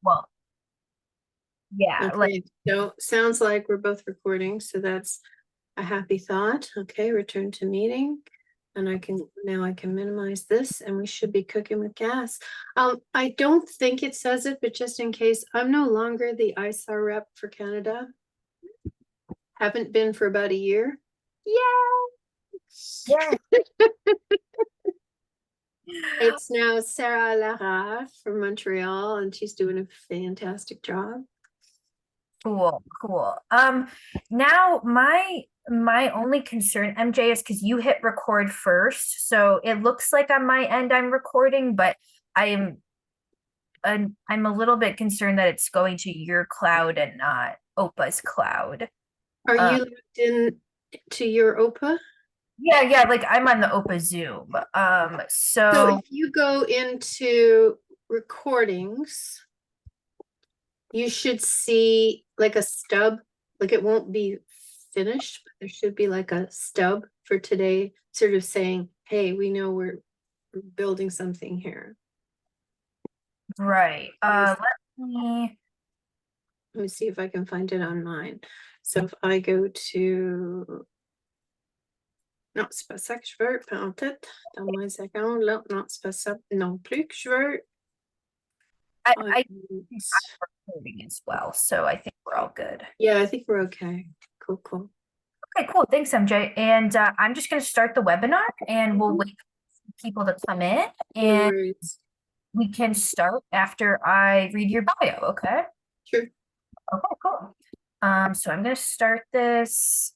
Well, yeah, like, Okay, so sounds like we're both recording, so that's a happy thought. Okay, return to meeting. And I can minimize this and we should be cooking with gas. I don't think it says it, but just in case, I'm no longer the ISAR rep for Canada. Haven't been for about a year. yeah. It's now Sarah Lara from Montreal, and she's doing a fantastic job. Cool, cool. Now my only concern, MJ, is because you hit record first, so it looks like on my end I'm recording, but I'm a little bit concerned that it's going to your cloud and not Opa's cloud. Are Um, you logged in to your OPA? yeah, yeah, like I'm on the Opa Zoom. So So if you go into recordings, you should see like a stub, like it won't be finished, but there should be like a stub for today, sort of saying, hey, we know we're building something here. right. Let me see if I can find it on mine. So if I go to non, c'est pas ça que je veux, pas en tête. Donne-moi une seconde, là. Non, c'est pas ça non plus que je veux. I'm recording as well, so I think we're all good. Yeah, I think we're okay. Cool, cool. Okay, cool. Thanks, MJ. And I'm just going to start the webinar and we'll wait for people to come in No and worries. we can start after I read your bio, okay? Sure. Okay, cool. So I'm going to start this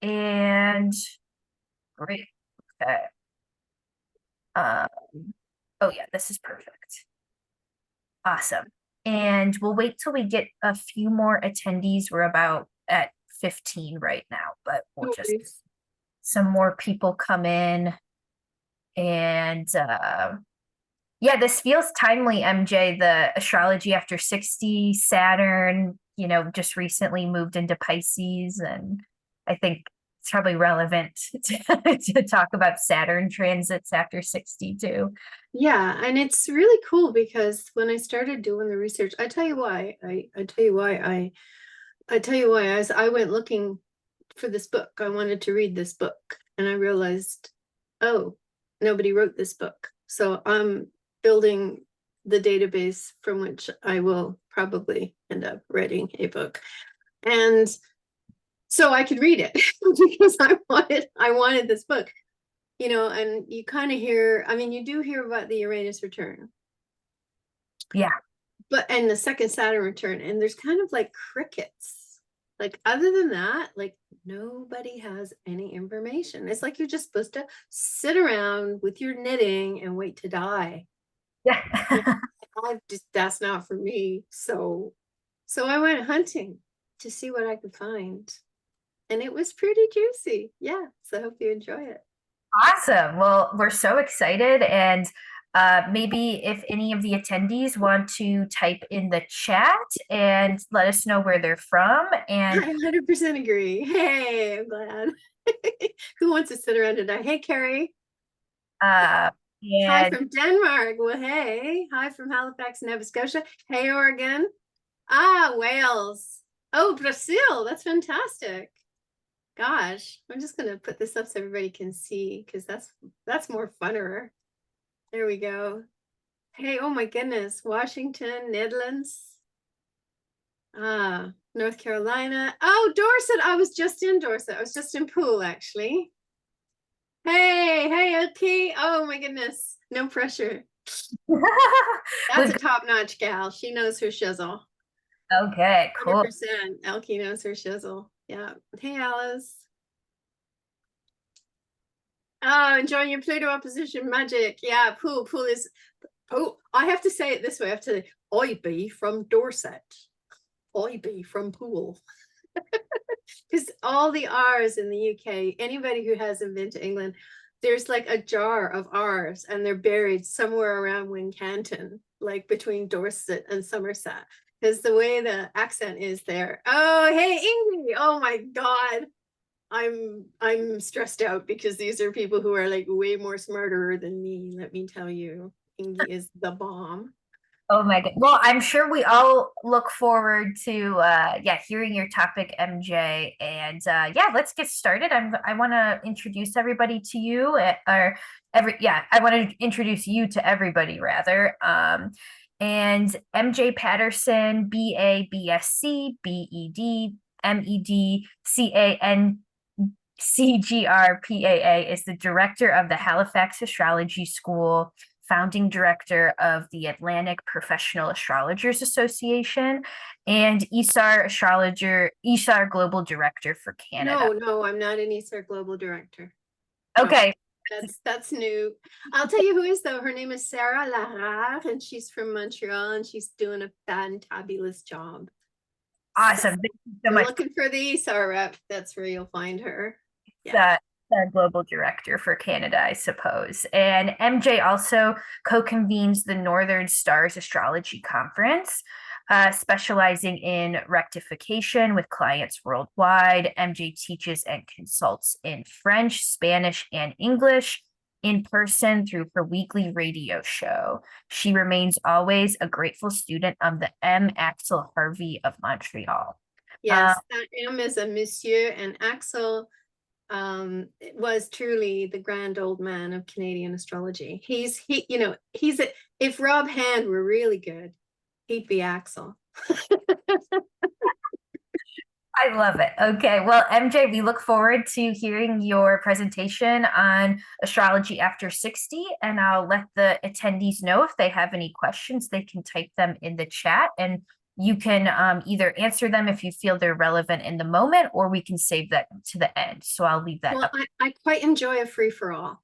and great. Okay. Um, oh yeah, this is perfect. Awesome. And we'll wait till we get a few more attendees. We're about at 15 right now, but we'll No just worries. some more people come in and yeah, this feels timely, MJ. The astrology after 60, Saturn, just recently moved into Pisces, and I think it's probably relevant to talk about Saturn transits after 60 too. Yeah, and it's really cool because when I started doing the research, I tell you why. I tell you why I tell you why as I went looking for this book, I wanted to read this book, and I realized, oh, nobody wrote this book. So I'm building the database from which I will probably end up writing a book. And so I could read it because I wanted this book. And you kind of hear, I mean, you do hear about the Uranus return, Yeah. and the second Saturn return, and there's kind of like crickets. Like, other than that, like, nobody has any information. It's like you're just supposed to sit around with your knitting and wait to die. Yeah. That's not for me. So I went hunting to see what I could find. And it was pretty juicy. Yeah. So I hope you enjoy it. Awesome. Well, we're so excited. And maybe if any of the attendees want to type in the chat and let us know where they're from. And I 100% agree. Hey, I'm glad. Who wants to sit around today? Hey, Carrie. uh, Hi and from Denmark. Well, hey. Hi from Halifax, Nova Scotia. Hey, Oregon. Ah, Wales. Oh, Brazil. That's fantastic. Gosh, I'm just gonna put this up so everybody can see because that's more funner. There we go. Hey, oh my goodness, Washington, Netherlands, North Carolina. Oh, Dorset. I was just in Dorset. I was just in Poole, actually. Hey, okay. Oh my goodness, no pressure. That's a top-notch gal. She knows her shizzle. okay, cool. 100%. Elkie knows her shizzle. Yeah. Hey, Alice. Oh, enjoying your Pluto opposition magic. Yeah, Poole is. Oh, I have to say it this way. I have to say, I be from Dorset. I be from Poole. Because all the R's in the UK, anybody who hasn't been to England, there's like a jar of R's and they're buried somewhere around Wincanton, like between Dorset and Somerset. Because the way the accent is there. Oh, hey, Ingrid. Oh my God. I'm stressed out because these are people who are like way more smarter than me. Let me tell you, Ingy is the bomb. Oh my God. Well, I'm sure we all look forward to yeah, hearing your topic, MJ. And yeah, let's get started. I want to introduce everybody to you or I want to introduce you to everybody rather. And MJ Patterson, BA, BSc, BEd, MEd, CA-NCGR-PAA is the director of the Halifax Astrology School, founding director of the Atlantic Professional Astrologers Association, and ISAR Global Director for Canada. No, I'm not an ISAR Global Director. No, Okay. that's new. I'll tell you who is though. Her name is Sarah Larare, and she's from Montreal, and she's doing a fantabulous job. Awesome. Thank you so You're much. looking for the ISAR rep. That's where you'll find her. Yeah. The global director for Canada, I suppose. And MJ also co-convenes the Northern-Stars Astrology Conference, specializing in rectification with clients worldwide. MJ teaches and consults in French, Spanish, and English in person through her weekly radio show. She remains always a grateful student of the Axel Harvey of Montreal. Yes, M is a monsieur, and Axel was truly the grand old man of Canadian astrology. He's if Rob Hand were really good, he'd be Axel. I love it. Okay. Well, MJ, we look forward to hearing your presentation on astrology after 60, and I'll let the attendees know if they have any questions, they can type them in the chat, and you can either answer them if you feel they're relevant in the moment, or we can save that to the end. So I'll leave that up. I quite enjoy a free-for-all.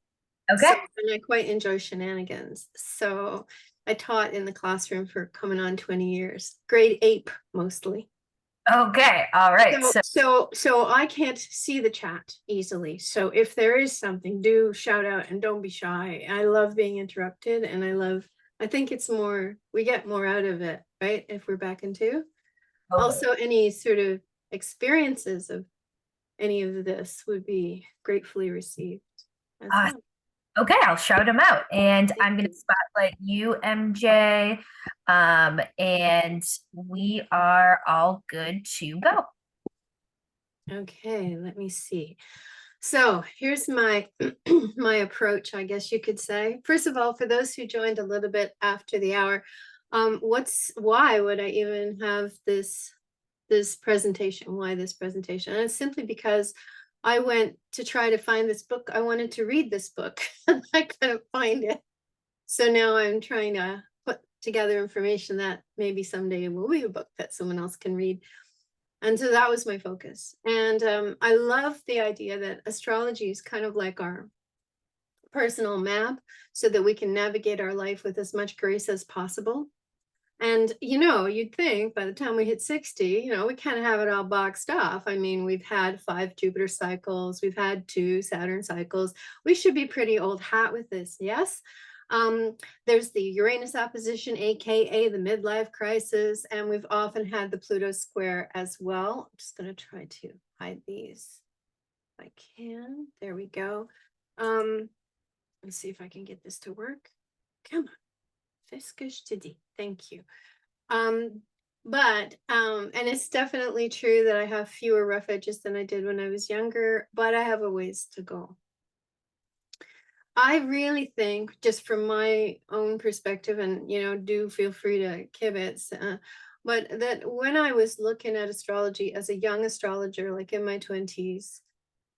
Okay. And I quite enjoy shenanigans. So I taught in the classroom for coming on 20 years, grade 8 mostly. Okay. All right. So I can't see the chat easily. So if there is something, do shout out and don't be shy. I love being interrupted, and I think it's more, we get more out of it, right? If we're back into. Also, any sort of experiences of any of this would be gratefully received as well. Okay, I'll shout them out. And I'm going to spotlight you, MJ. And we are all good to go. Okay, let me see. So here's my my approach, I guess you could say. First of all, for those who joined a little bit after the hour, why would I even have this presentation? Why this presentation? And it's simply because I went to try to find this book. I wanted to read this book and I couldn't find it. So now I'm trying to put together information that maybe someday will be a book that someone else can read. And so that was my focus. And I love the idea that astrology is kind of like our personal map, so that we can navigate our life with as much grace as possible. And, you'd think by the time we hit 60, we kind of have it all boxed off. I mean, we've had 5 Jupiter cycles, we've had 2 Saturn cycles. We should be pretty old hat with this, yes? There's the Uranus opposition, aka the midlife crisis, and we've often had the Pluto square as well. I'm just going to try to hide these if I can. There we go. Let's see if I can get this to work. Come on. Fiskus today. Thank you. And it's definitely true that I have fewer rough edges than I did when I was younger, but I have a ways to go. I really think, just from my own perspective, and do feel free to kibitz, but that when I was looking at astrology as a young astrologer, like in my 20s,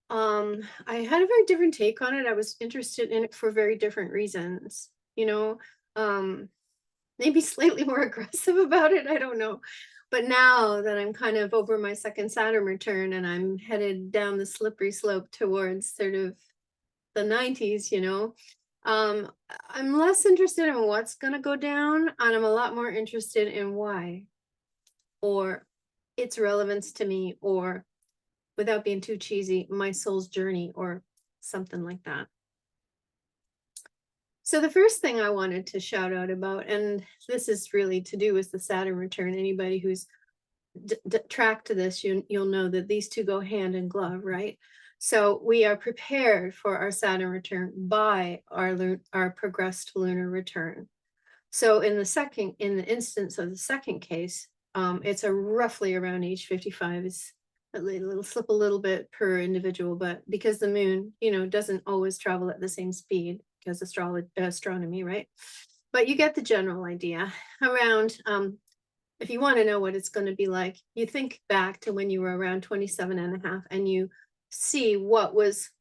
I had a very different take on it. I was interested in it for very different reasons, maybe slightly more aggressive about it. I don't know. But now that I'm kind of over my second Saturn return and I'm headed down the slippery slope towards sort of the 90s, I'm less interested in what's going to go down, and I'm a lot more interested in why, or its relevance to me, or, without being too cheesy, my soul's journey, or something like that. So the first thing I wanted to shout out about, and this is really to do with the Saturn return. Anybody who's tracked to this, you'll know that these two go hand in glove, right? So we are prepared for our Saturn return by our progressed lunar return. So in the instance of the second case, it's a roughly around age 55. It's it'll slip a little bit per individual, but because the moon, doesn't always travel at the same speed because astronomy, right? But you get the general idea around, if you want to know what it's going to be like, you think back to when you were around 27 and a half and you see what was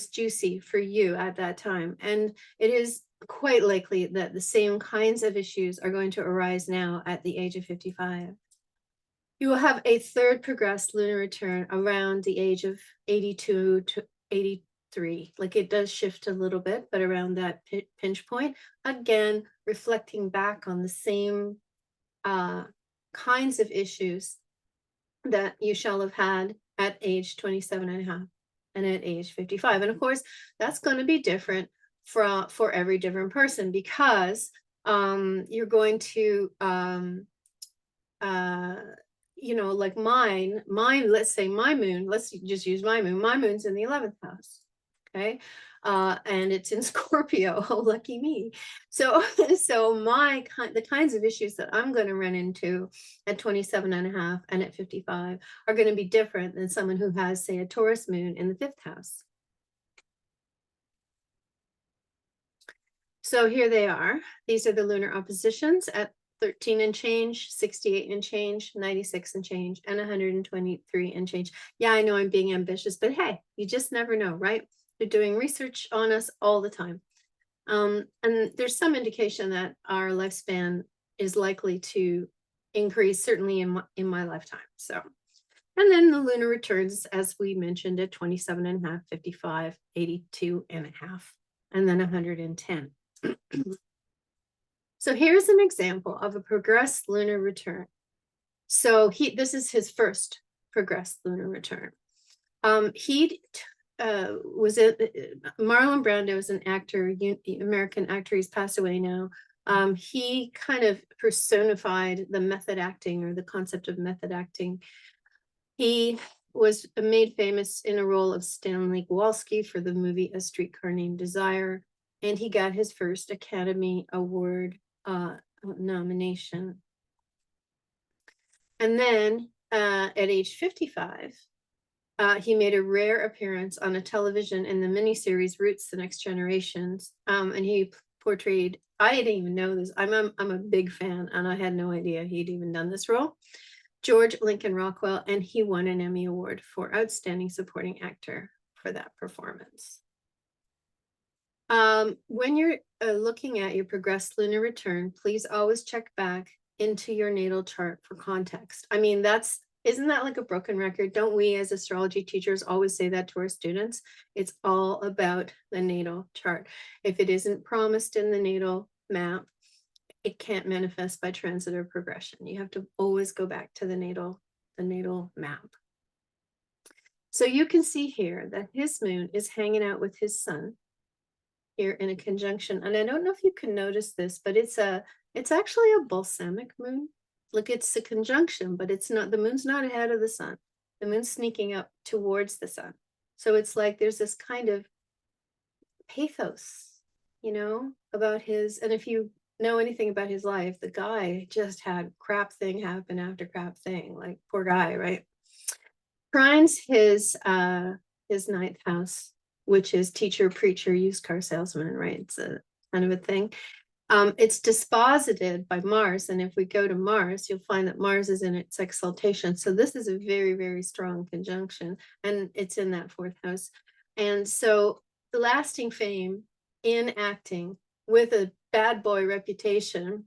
juicy for you at that time. And it is quite likely that the same kinds of issues are going to arise now at the age of 55. You will have a third progressed lunar return around the age of 82 to 83. Like it does shift a little bit, but around that pinch point, again, reflecting back on the same kinds of issues that you shall have had at age 27 and a half and at age 55. And of course, that's going to be different for every different person, because you're going to like mine, let's say my moon, let's just use my moon's in the 11th house. Okay. And it's in Scorpio. Oh, lucky me. So the kinds of issues that I'm going to run into at 27 and a half and at 55 are going to be different than someone who has, say, a Taurus moon in the 5th house. So here they are. These are the lunar oppositions at 13 and change, 68 and change, 96 and change, and 123 and change. Yeah, I know I'm being ambitious, but hey, you just never know, right? They're doing research on us all the time. And there's some indication that our lifespan is likely to increase, certainly in my lifetime. So, and then the lunar returns, as we mentioned, at 27 and a half, 55, 82 and a half, and then 110. So here's an example of a progressed lunar return. So this is his first progressed lunar return. He was Marlon Brando is an actor, American actor. He's passed away now. He kind of personified the method acting, or the concept of method acting. He was made famous in a role of Stanley Kowalski for the movie A Streetcar Named Desire, and he got his first Academy Award nomination. And then at age 55, he made a rare appearance on a television in the miniseries Roots: The Next Generations, and he portrayed, I didn't even know this, I'm a big fan, and I had no idea he'd even done this role, George Lincoln Rockwell, and he won an Emmy Award for Outstanding Supporting Actor for that performance. When you're looking at your progressed lunar return, please always check back into your natal chart for context. I mean, isn't that like a broken record? Don't we as astrology teachers always say that to our students? It's all about the natal chart. If it isn't promised in the natal map, it can't manifest by transit or progression. You have to always go back to the natal map. So you can see here that his moon is hanging out with his sun here in a conjunction. And I don't know if you can notice this, but it's actually a balsamic moon. Look, it's a conjunction, but it's not, the moon's not ahead of the sun. The moon's sneaking up towards the sun. So it's like there's this kind of pathos, about his, and if you know anything about his life, the guy just had crap thing happen after crap thing, like poor guy, right? Trines his 9th house, which is teacher, preacher, used car salesman, right? It's a kind of a thing. It's disposited by Mars. And if we go to Mars, you'll find that Mars is in its exaltation. So this is a very, very strong conjunction, and it's in that 4th house. And so the lasting fame in acting with a bad boy reputation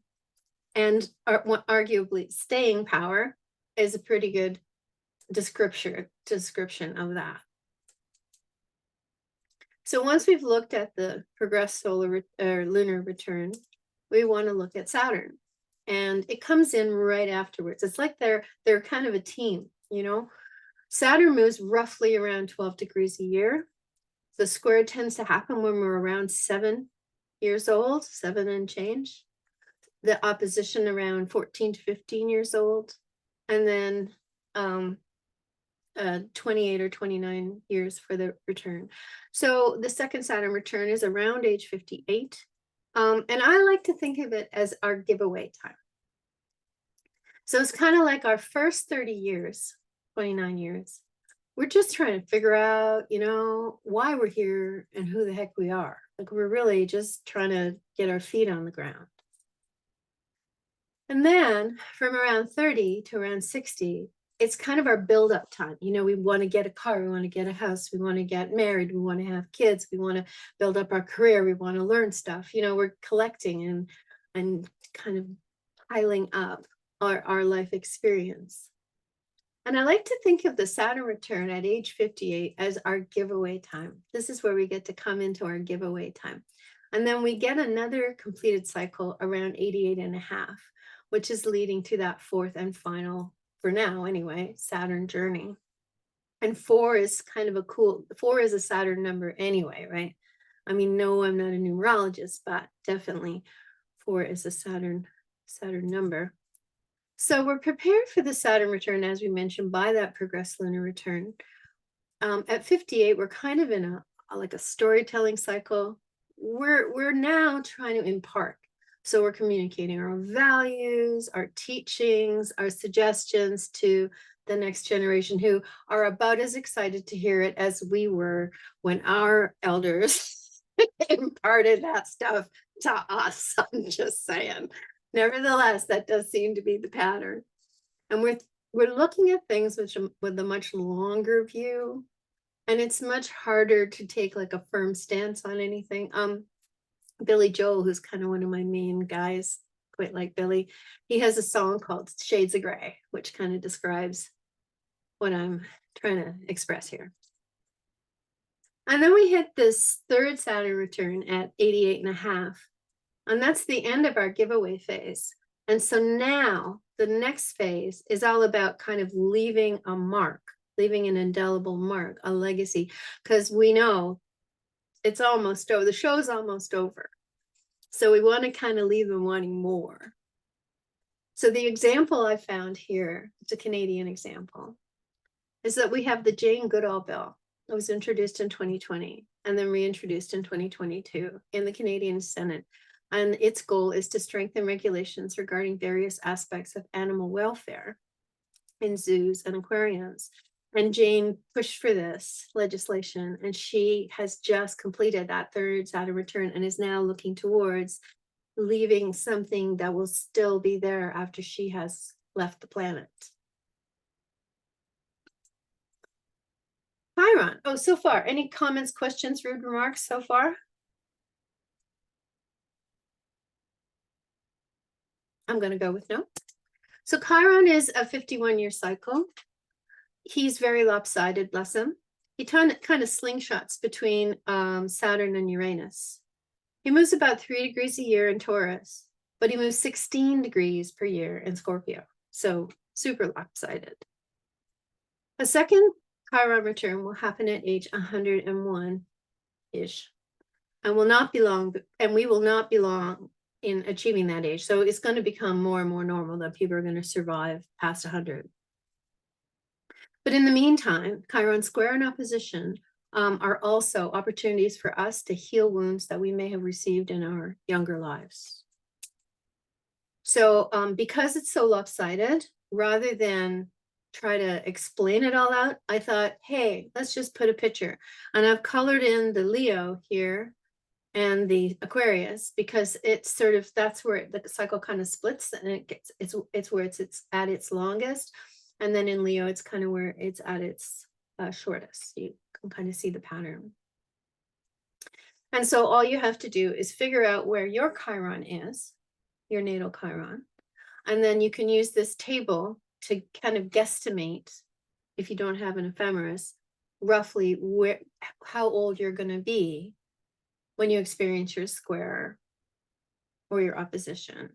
and arguably staying power is a pretty good description of that. So once we've looked at the progressed solar or lunar return, we want to look at Saturn, and it comes in right afterwards. It's like they're kind of a team, Saturn moves roughly around 12 degrees a year. The square tends to happen when we're around 7 years old, 7 and change. The opposition around 14 to 15 years old, and then 28 or 29 years for the return. So the second Saturn return is around age 58. And I like to think of it as our giveaway time. So it's kind of like our first 30 years, 29 years. We're just trying to figure out, why we're here and who the heck we are. Like we're really just trying to get our feet on the ground. And then from around 30 to around 60, it's kind of our build-up time. We want to get a car, we want to get a house, we want to get married, we want to have kids, we want to build up our career, we want to learn stuff. We're collecting and kind of piling up our life experience. And I like to think of the Saturn return at age 58 as our giveaway time. This is where we get to come into our giveaway time. And then we get another completed cycle around 88 and a half, which is leading to that fourth and final, for now anyway, Saturn journey. And 4 is kind of 4 is a Saturn number anyway, right? I mean, no, I'm not a numerologist, but definitely 4 is a Saturn number. So we're prepared for the Saturn return, as we mentioned, by that progressed lunar return. At 58, we're kind of in like a storytelling cycle. We're now trying to impart. So we're communicating our values, our teachings, our suggestions to the next generation, who are about as excited to hear it as we were when our elders imparted that stuff to us. I'm just saying. Nevertheless, that does seem to be the pattern. And we're looking at things with a much longer view. And it's much harder to take like a firm stance on anything. Billy Joel, who's kind of one of my main guys, quite like Billy, he has a song called Shades of Gray, which kind of describes what I'm trying to express here. And then we hit this third Saturn return at 88 and a half. And that's the end of our giveaway phase. And so now the next phase is all about kind of leaving a mark, leaving an indelible mark, a legacy, because we know it's almost over. The show's almost over. So we want to kind of leave them wanting more. So the example I found here, it's a Canadian example, is that we have the Jane Goodall Bill. It was introduced in 2020 and then reintroduced in 2022 in the Canadian Senate. And its goal is to strengthen regulations regarding various aspects of animal welfare in zoos and aquariums. And Jane pushed for this legislation, and she has just completed that third Saturn return and is now looking towards leaving something that will still be there after she has left the planet. Chiron. Oh, so far, any comments, questions, rude remarks so far? I'm going to go with no. So Chiron is a 51-year cycle. He's very lopsided, bless him. He kind of slingshots between Saturn and Uranus. He moves about 3 degrees a year in Taurus, but he moves 16 degrees per year in Scorpio. So super lopsided. A second Chiron return will happen at age 101-ish, and will not be long, and we will not be long in achieving that age. So it's going to become more and more normal that people are going to survive past 100. But in the meantime, Chiron square and opposition are also opportunities for us to heal wounds that we may have received in our younger lives. So because it's so lopsided, rather than try to explain it all out, I thought, hey, let's just put a picture. And I've colored in the Leo here and the Aquarius, because it's sort of, that's where the cycle kind of splits, and it's where it's at its longest. And then in Leo, it's kind of where it's at its shortest. You can kind of see the pattern. And so all you have to do is figure out where your Chiron is, your natal Chiron. And then you can use this table to kind of guesstimate, if you don't have an ephemeris, roughly how old you're going to be when you experience your square or your opposition.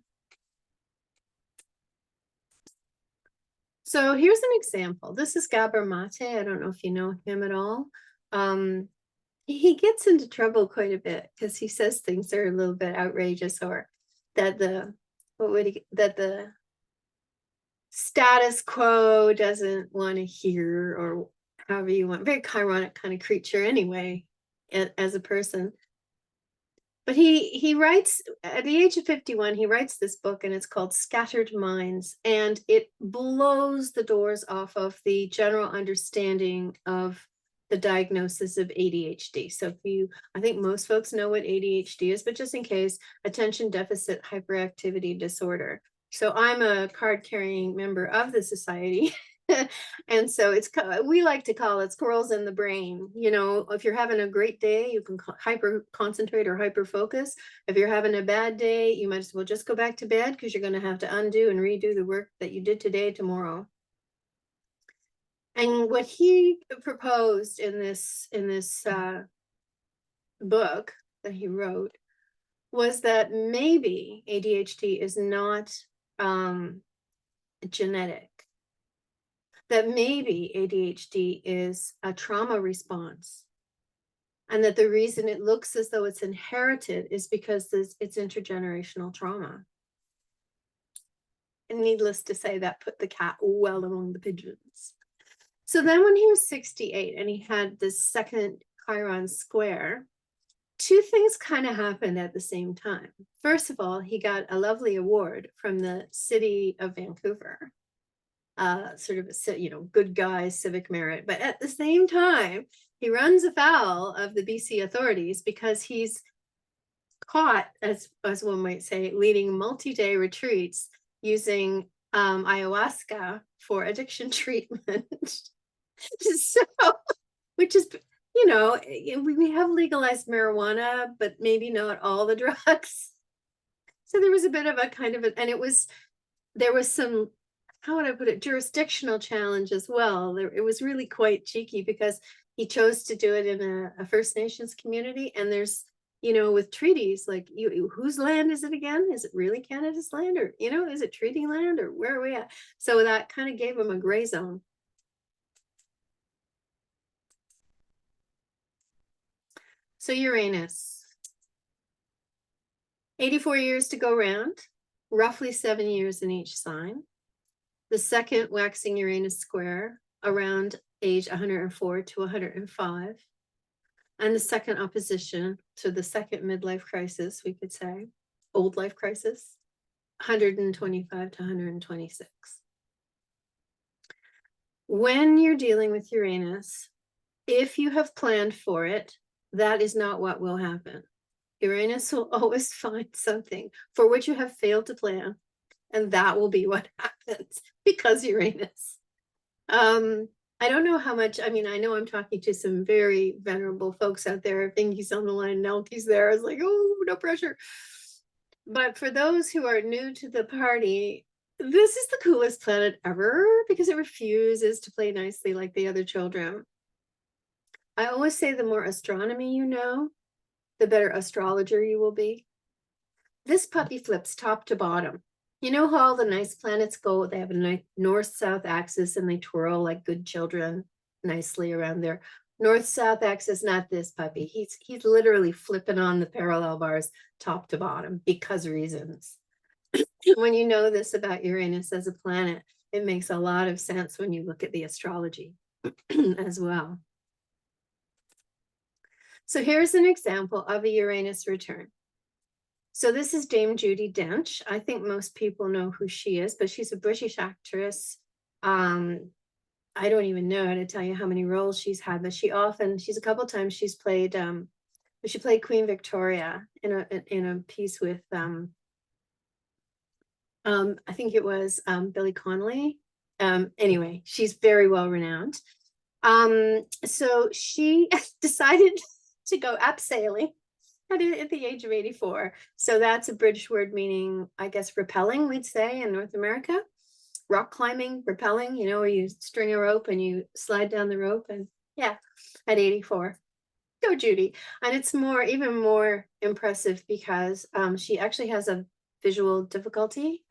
So here's an example. This is Gabor Mate. I don't know if you know him at all. He gets into trouble quite a bit because he says things that are a little bit outrageous, or that the status quo doesn't want to hear, or however you want. Very Chironic kind of creature anyway, as a person. But he writes at the age of 51, he writes this book, and it's called Scattered Minds, and it blows the doors off of the general understanding of the diagnosis of ADHD. So if you, I think most folks know what ADHD is, but just in case, attention deficit hyperactivity disorder. So I'm a card-carrying member of the society. And so it's, we like to call it squirrels in the brain. You know, if you're having a great day, you can hyper concentrate or hyper focus. If you're having a bad day, you might as well just go back to bed, because you're going to have to undo and redo the work that you did today tomorrow. And what he proposed in this book that he wrote was that maybe ADHD is not genetic, that maybe ADHD is a trauma response, and that the reason it looks as though it's inherited is because it's intergenerational trauma. And needless to say, that put the cat well among the pigeons. So then when he was 68 and he had this second Chiron square, two things kind of happened at the same time. First of all, he got a lovely award from the city of Vancouver, sort of a, you know, good guy civic merit. But at the same time, he runs afoul of the BC authorities because he's caught, as one might say, leading multi-day retreats using ayahuasca for addiction treatment. So, which is, you know, we have legalized marijuana, but maybe not all the drugs. So there was a bit of a kind of and there was some, how would I put it, jurisdictional challenge as well. It was really quite cheeky because he chose to do it in a First Nations community, and there's, you know, with treaties, like, whose land is it again? Is it really Canada's land, or, you know, is it treaty land, or where are we at? So that kind of gave him a gray zone. So Uranus, 84 years to go round, roughly 7 years in each sign. The second waxing Uranus square around age 104 to 105. And the second opposition to the second midlife crisis, we could say, old life crisis, 125 to 126. When you're dealing with Uranus, if you have planned for it, that is not what will happen. Uranus will always find something for which you have failed to plan, and that will be what happens, because Uranus. I don't know how much, I mean, I know I'm talking to some very venerable folks out there. Fingy's on the line, Nelky's there. I was like, oh, no pressure. But for those who are new to the party, this is the coolest planet ever, because it refuses to play nicely like the other children. I always say the more astronomy you know, the better astrologer you will be. This puppy flips top to bottom. You know how all the nice planets go? They have a nice north-south axis and they twirl like good children nicely around there. North-south axis, not this puppy. He's literally flipping on the parallel bars top to bottom because reasons. When you know this about Uranus as a planet, it makes a lot of sense when you look at the astrology as well. So here's an example of a Uranus return. So this is Dame Judi Dench. I think most people know who she is, but she's a British actress. I don't even know how to tell you how many roles she's had, but she's a couple times she's played, she played Queen Victoria in a piece with, I think it was Billy Connolly. Anyway, she's very well renowned. So she decided to go abseiling at the age of 84. So that's a British word meaning, I guess, rappelling, we'd say in North America. Rock climbing, rappelling, you know, where you string a rope and you slide down the rope, and yeah, at 84. Go Judy. And it's even more impressive because she actually has a visual difficulty.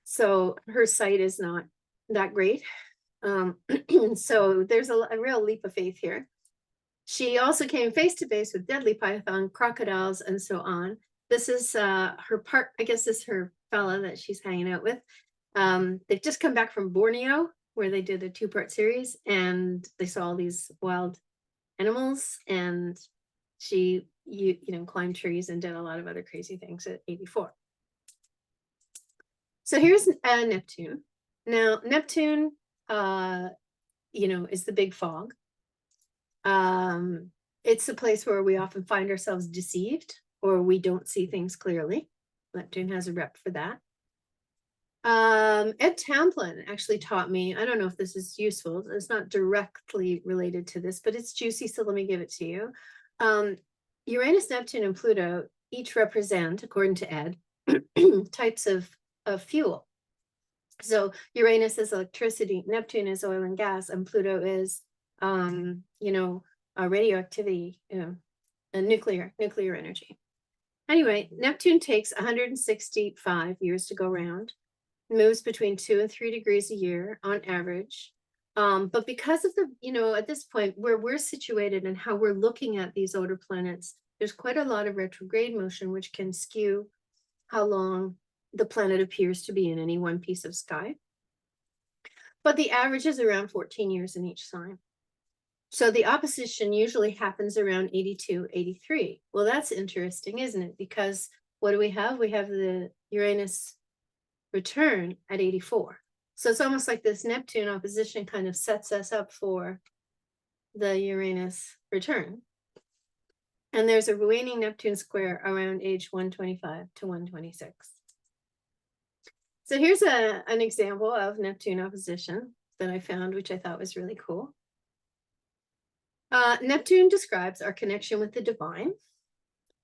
So her sight is not that great. So there's a real leap of faith here. She also came face to face with deadly python, crocodiles, and so on. This is her part, I guess this is her fella that she's hanging out with. They've just come back from Borneo, where they did a 2-part series, and they saw all these wild animals, and she, you know, climbed trees and did a lot of other crazy things at 84. So here's Neptune. Now, Neptune, you know, is the big fog. It's a place where we often find ourselves deceived or we don't see things clearly. Neptune has a rep for that. Ed Tamplin actually taught me, I don't know if this is useful, it's not directly related to this, but it's juicy, so let me give it to you. Uranus, Neptune, and Pluto each represent, according to Ed, types of fuel. So Uranus is electricity, Neptune is oil and gas, and Pluto is, you know, radioactivity, you know, and nuclear energy. Anyway, Neptune takes 165 years to go round, moves between 2 and 3 degrees a year on average. But because of the, you know, at this point where we're situated and how we're looking at these older planets, there's quite a lot of retrograde motion, which can skew how long the planet appears to be in any one piece of sky. But the average is around 14 years in each sign. So the opposition usually happens around 82, 83. Well, that's interesting, isn't it? Because what do we have? We have the Uranus return at 84. So it's almost like this Neptune opposition kind of sets us up for the Uranus return. And there's a waning Neptune square around age 125 to 126. So here's an example of Neptune opposition that I found, which I thought was really cool. Neptune describes our connection with the divine,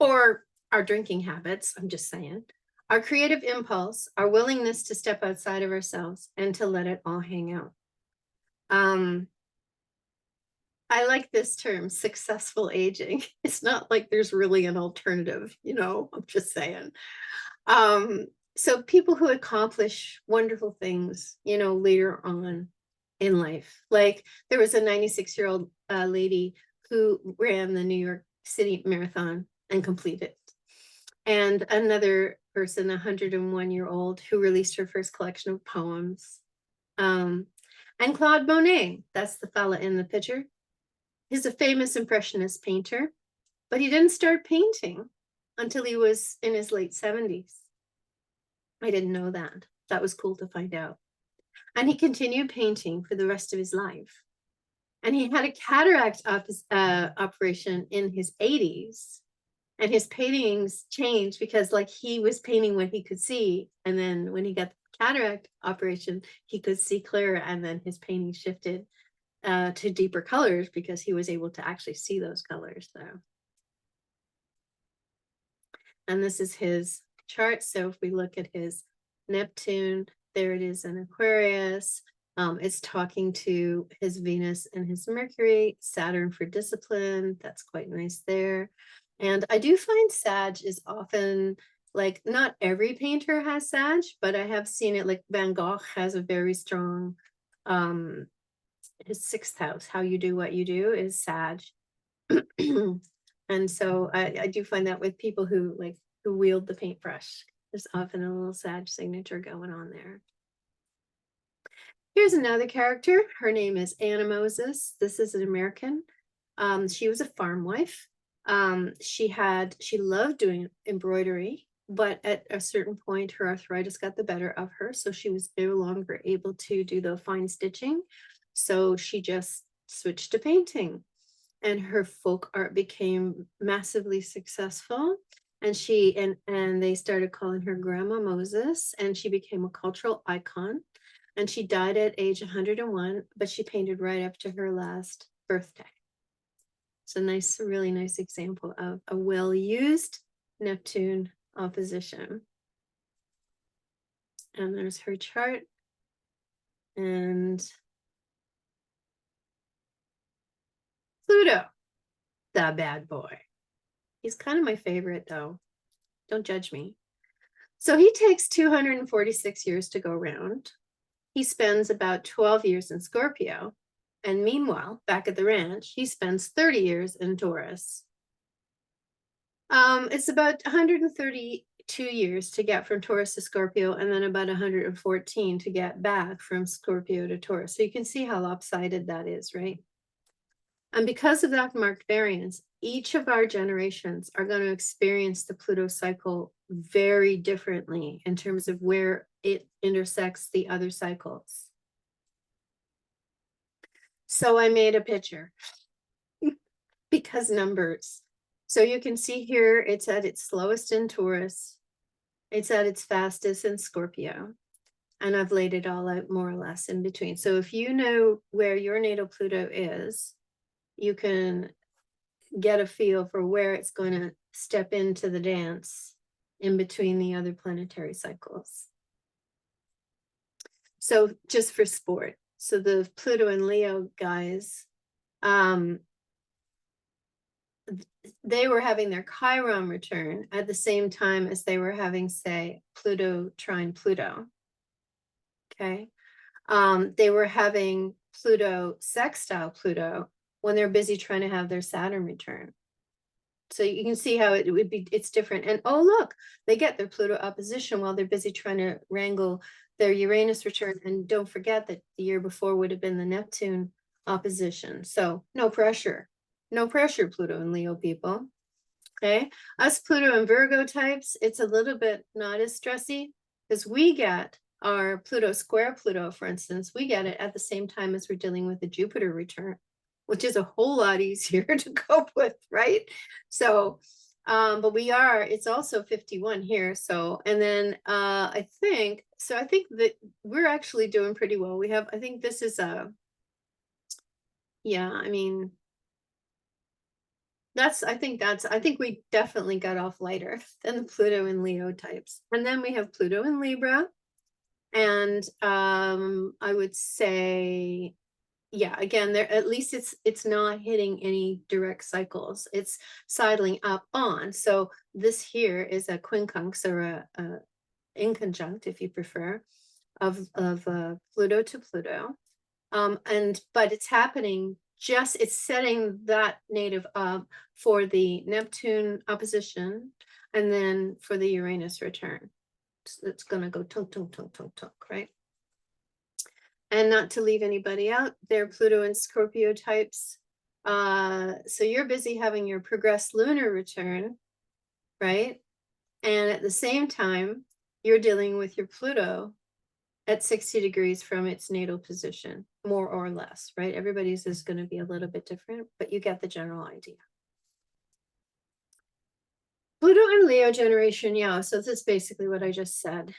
or our drinking habits, I'm just saying, our creative impulse, our willingness to step outside of ourselves and to let it all hang out. I like this term, successful aging. It's not like there's really an alternative, you know, I'm just saying. So people who accomplish wonderful things, you know, later on in life, like there was a 96-year-old lady who ran the New York City Marathon and completed. And another person, a 101-year-old, who released her first collection of poems. And Claude Monet, that's the fella in the picture. He's a famous Impressionist painter, but he didn't start painting until he was in his late 70s. I didn't know that. That was cool to find out. And he continued painting for the rest of his life. And he had a cataract operation in his 80s. And his paintings changed because, like, he was painting what he could see. And then when he got the cataract operation, he could see clearer. And then his painting shifted to deeper colors because he was able to actually see those colors. So, and this is his chart. So if we look at his Neptune, there it is in Aquarius. It's talking to his Venus and his Mercury, Saturn for discipline. That's quite nice there. And I do find Sag is often, like, not every painter has Sag, but I have seen it, like Van Gogh has a very strong, his 6th house, how you do what you do, is Sag. And so I do find that with people who wield the paintbrush, there's often a little Sag signature going on there. Here's another character. Her name is Anna Moses. This is an American. She was a farm wife. She loved doing embroidery, but at a certain point, her arthritis got the better of her. So she was no longer able to do the fine stitching. So she just switched to painting, and her folk art became massively successful. And and they started calling her Grandma Moses, and she became a cultural icon. And she died at age 101, but she painted right up to her last birthday. It's a nice, really nice example of a well-used Neptune opposition. And there's her chart. And Pluto, the bad boy. He's kind of my favorite, though. Don't judge me. So he takes 246 years to go round. He spends about 12 years in Scorpio. And meanwhile, back at the ranch, he spends 30 years in Taurus. It's about 132 years to get from Taurus to Scorpio, and then about 114 to get back from Scorpio to Taurus. So you can see how lopsided that is, right? And because of that marked variance, each of our generations are going to experience the Pluto cycle very differently in terms of where it intersects the other cycles. So I made a picture because numbers. So you can see here, it's at its slowest in Taurus. It's at its fastest in Scorpio. And I've laid it all out more or less in between. So if you know where your natal Pluto is, you can get a feel for where it's going to step into the dance in between the other planetary cycles. So just for sport, so the Pluto and Leo guys, they were having their Chiron return at the same time as they were having, say, Pluto trine Pluto. Okay. They were having Pluto sextile Pluto when they're busy trying to have their Saturn return. So you can see how it would be, it's different. And oh, look, they get their Pluto opposition while they're busy trying to wrangle their Uranus return. And don't forget that the year before would have been the Neptune opposition. So no pressure, Pluto and Leo people. Okay. Us Pluto and Virgo types, it's a little bit not as stressy because we get our Pluto square Pluto, for instance, we get it at the same time as we're dealing with the Jupiter return, which is a whole lot easier to cope with, right? So, but it's also 51 here. So, and then I think that we're actually doing pretty well. We have, I think this is yeah, I mean, I think we definitely got off lighter than the Pluto and Leo types. And then we have Pluto and Libra. And I would say, yeah, again, there at least it's not hitting any direct cycles. It's sidling up on. So this here is a quincunx or a inconjunct, if you prefer, of Pluto to Pluto. But it's happening it's setting that native up for the Neptune opposition and then for the Uranus return. It's gonna go tunk, tunk, tunk, tunk, tunk, right? And not to leave anybody out, they're Pluto and Scorpio types. So you're busy having your progressed lunar return, right? And at the same time, you're dealing with your Pluto at 60 degrees from its natal position, more or less, right? Everybody's is going to be a little bit different, but you get the general idea. Pluto and Leo generation, yeah, so this is basically what I just said.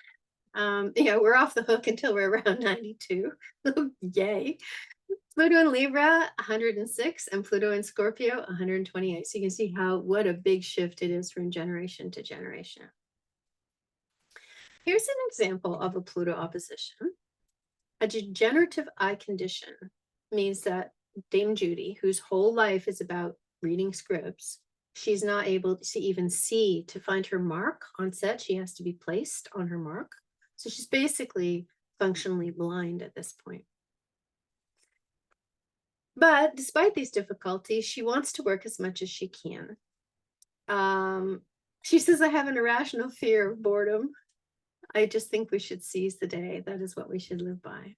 Yeah, we're off the hook until we're around 92. Yay. Pluto in Libra, 106, and Pluto in Scorpio, 128. So you can see what a big shift it is from generation to generation. Here's an example of a Pluto opposition. A degenerative eye condition means that Dame Judy, whose whole life is about reading scripts, she's not able to even see to find her mark on set. She has to be placed on her mark. So she's basically functionally blind at this point. But despite these difficulties, she wants to work as much as she can. She says, I have an irrational fear of boredom. I just think we should seize the day. That is what we should live by.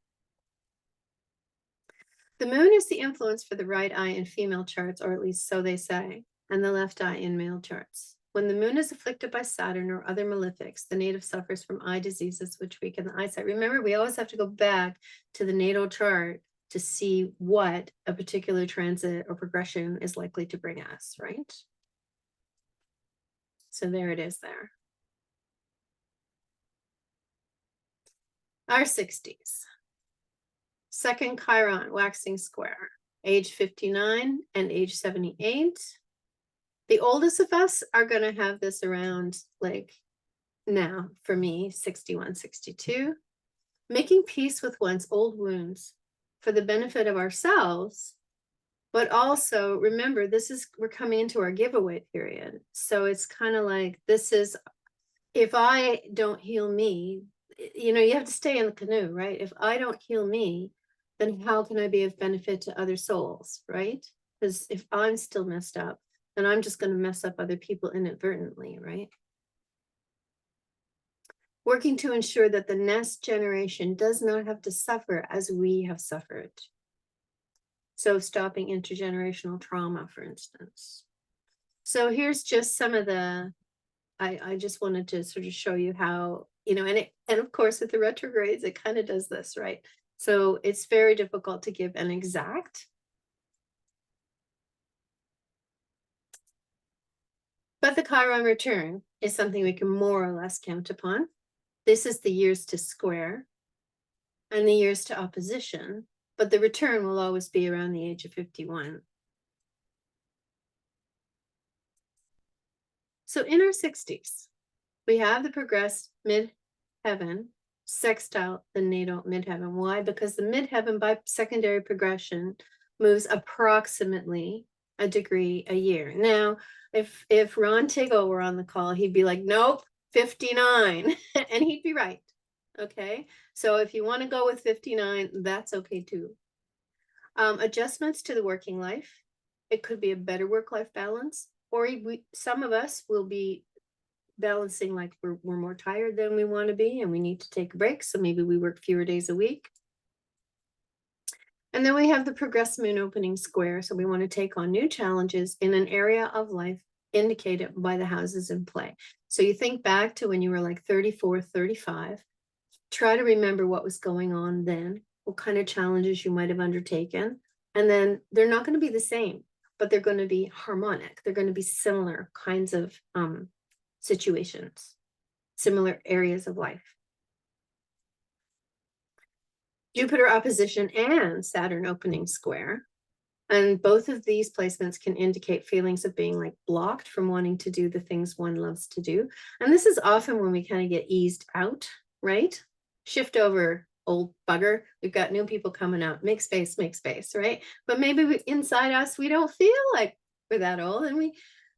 The moon is the influence for the right eye in female charts, or at least so they say, and the left eye in male charts. When the moon is afflicted by Saturn or other malefics, the native suffers from eye diseases which weaken the eyesight. Remember, we always have to go back to the natal chart to see what a particular transit or progression is likely to bring us, right? So there it is there. Our 60s. Second Chiron waxing square, age 59 and age 78. The oldest of us are going to have this around like now, for me, 61, 62. Making peace with one's old wounds for the benefit of ourselves, but also remember, we're coming into our giveaway period. So it's kind of like, if I don't heal me, you have to stay in the canoe, right? If I don't heal me, then how can I be of benefit to other souls, right? Because if I'm still messed up, then I'm just going to mess up other people inadvertently, right? Working to ensure that the next generation does not have to suffer as we have suffered. So stopping intergenerational trauma, for instance. So here's just some of the, I just wanted to sort of show you how, you know, and of course with the retrogrades, it kind of does this, right? So it's very difficult to give an exact. But the Chiron return is something we can more or less count upon. This is the years to square and the years to opposition, but the return will always be around the age of 51. So in our 60s, we have the progressed midheaven sextile the natal midheaven. Why? Because the midheaven by secondary progression moves approximately a degree a year. Now, if Ron Tiggle were on the call, he'd be like, nope, 59, and he'd be right. Okay, so if you want to go with 59, that's okay too. Adjustments to the working life. It could be a better work-life balance, or some of us will be balancing like we're more tired than we want to be and we need to take a break. So maybe we work fewer days a week. And then we have the progressed moon opening square. So we want to take on new challenges in an area of life indicated by the houses in play. So you think back to when you were like 34, 35, try to remember what was going on then, what kind of challenges you might have undertaken. And then they're not going to be the same, but they're going to be harmonic. They're going to be similar kinds of situations, similar areas of life. Jupiter opposition and Saturn opening square. And both of these placements can indicate feelings of being like blocked from wanting to do the things one loves to do. And this is often when we kind of get eased out, right? Shift over, old bugger. We've got new people coming out. Make space, right? But maybe inside us, we don't feel like we're that old and we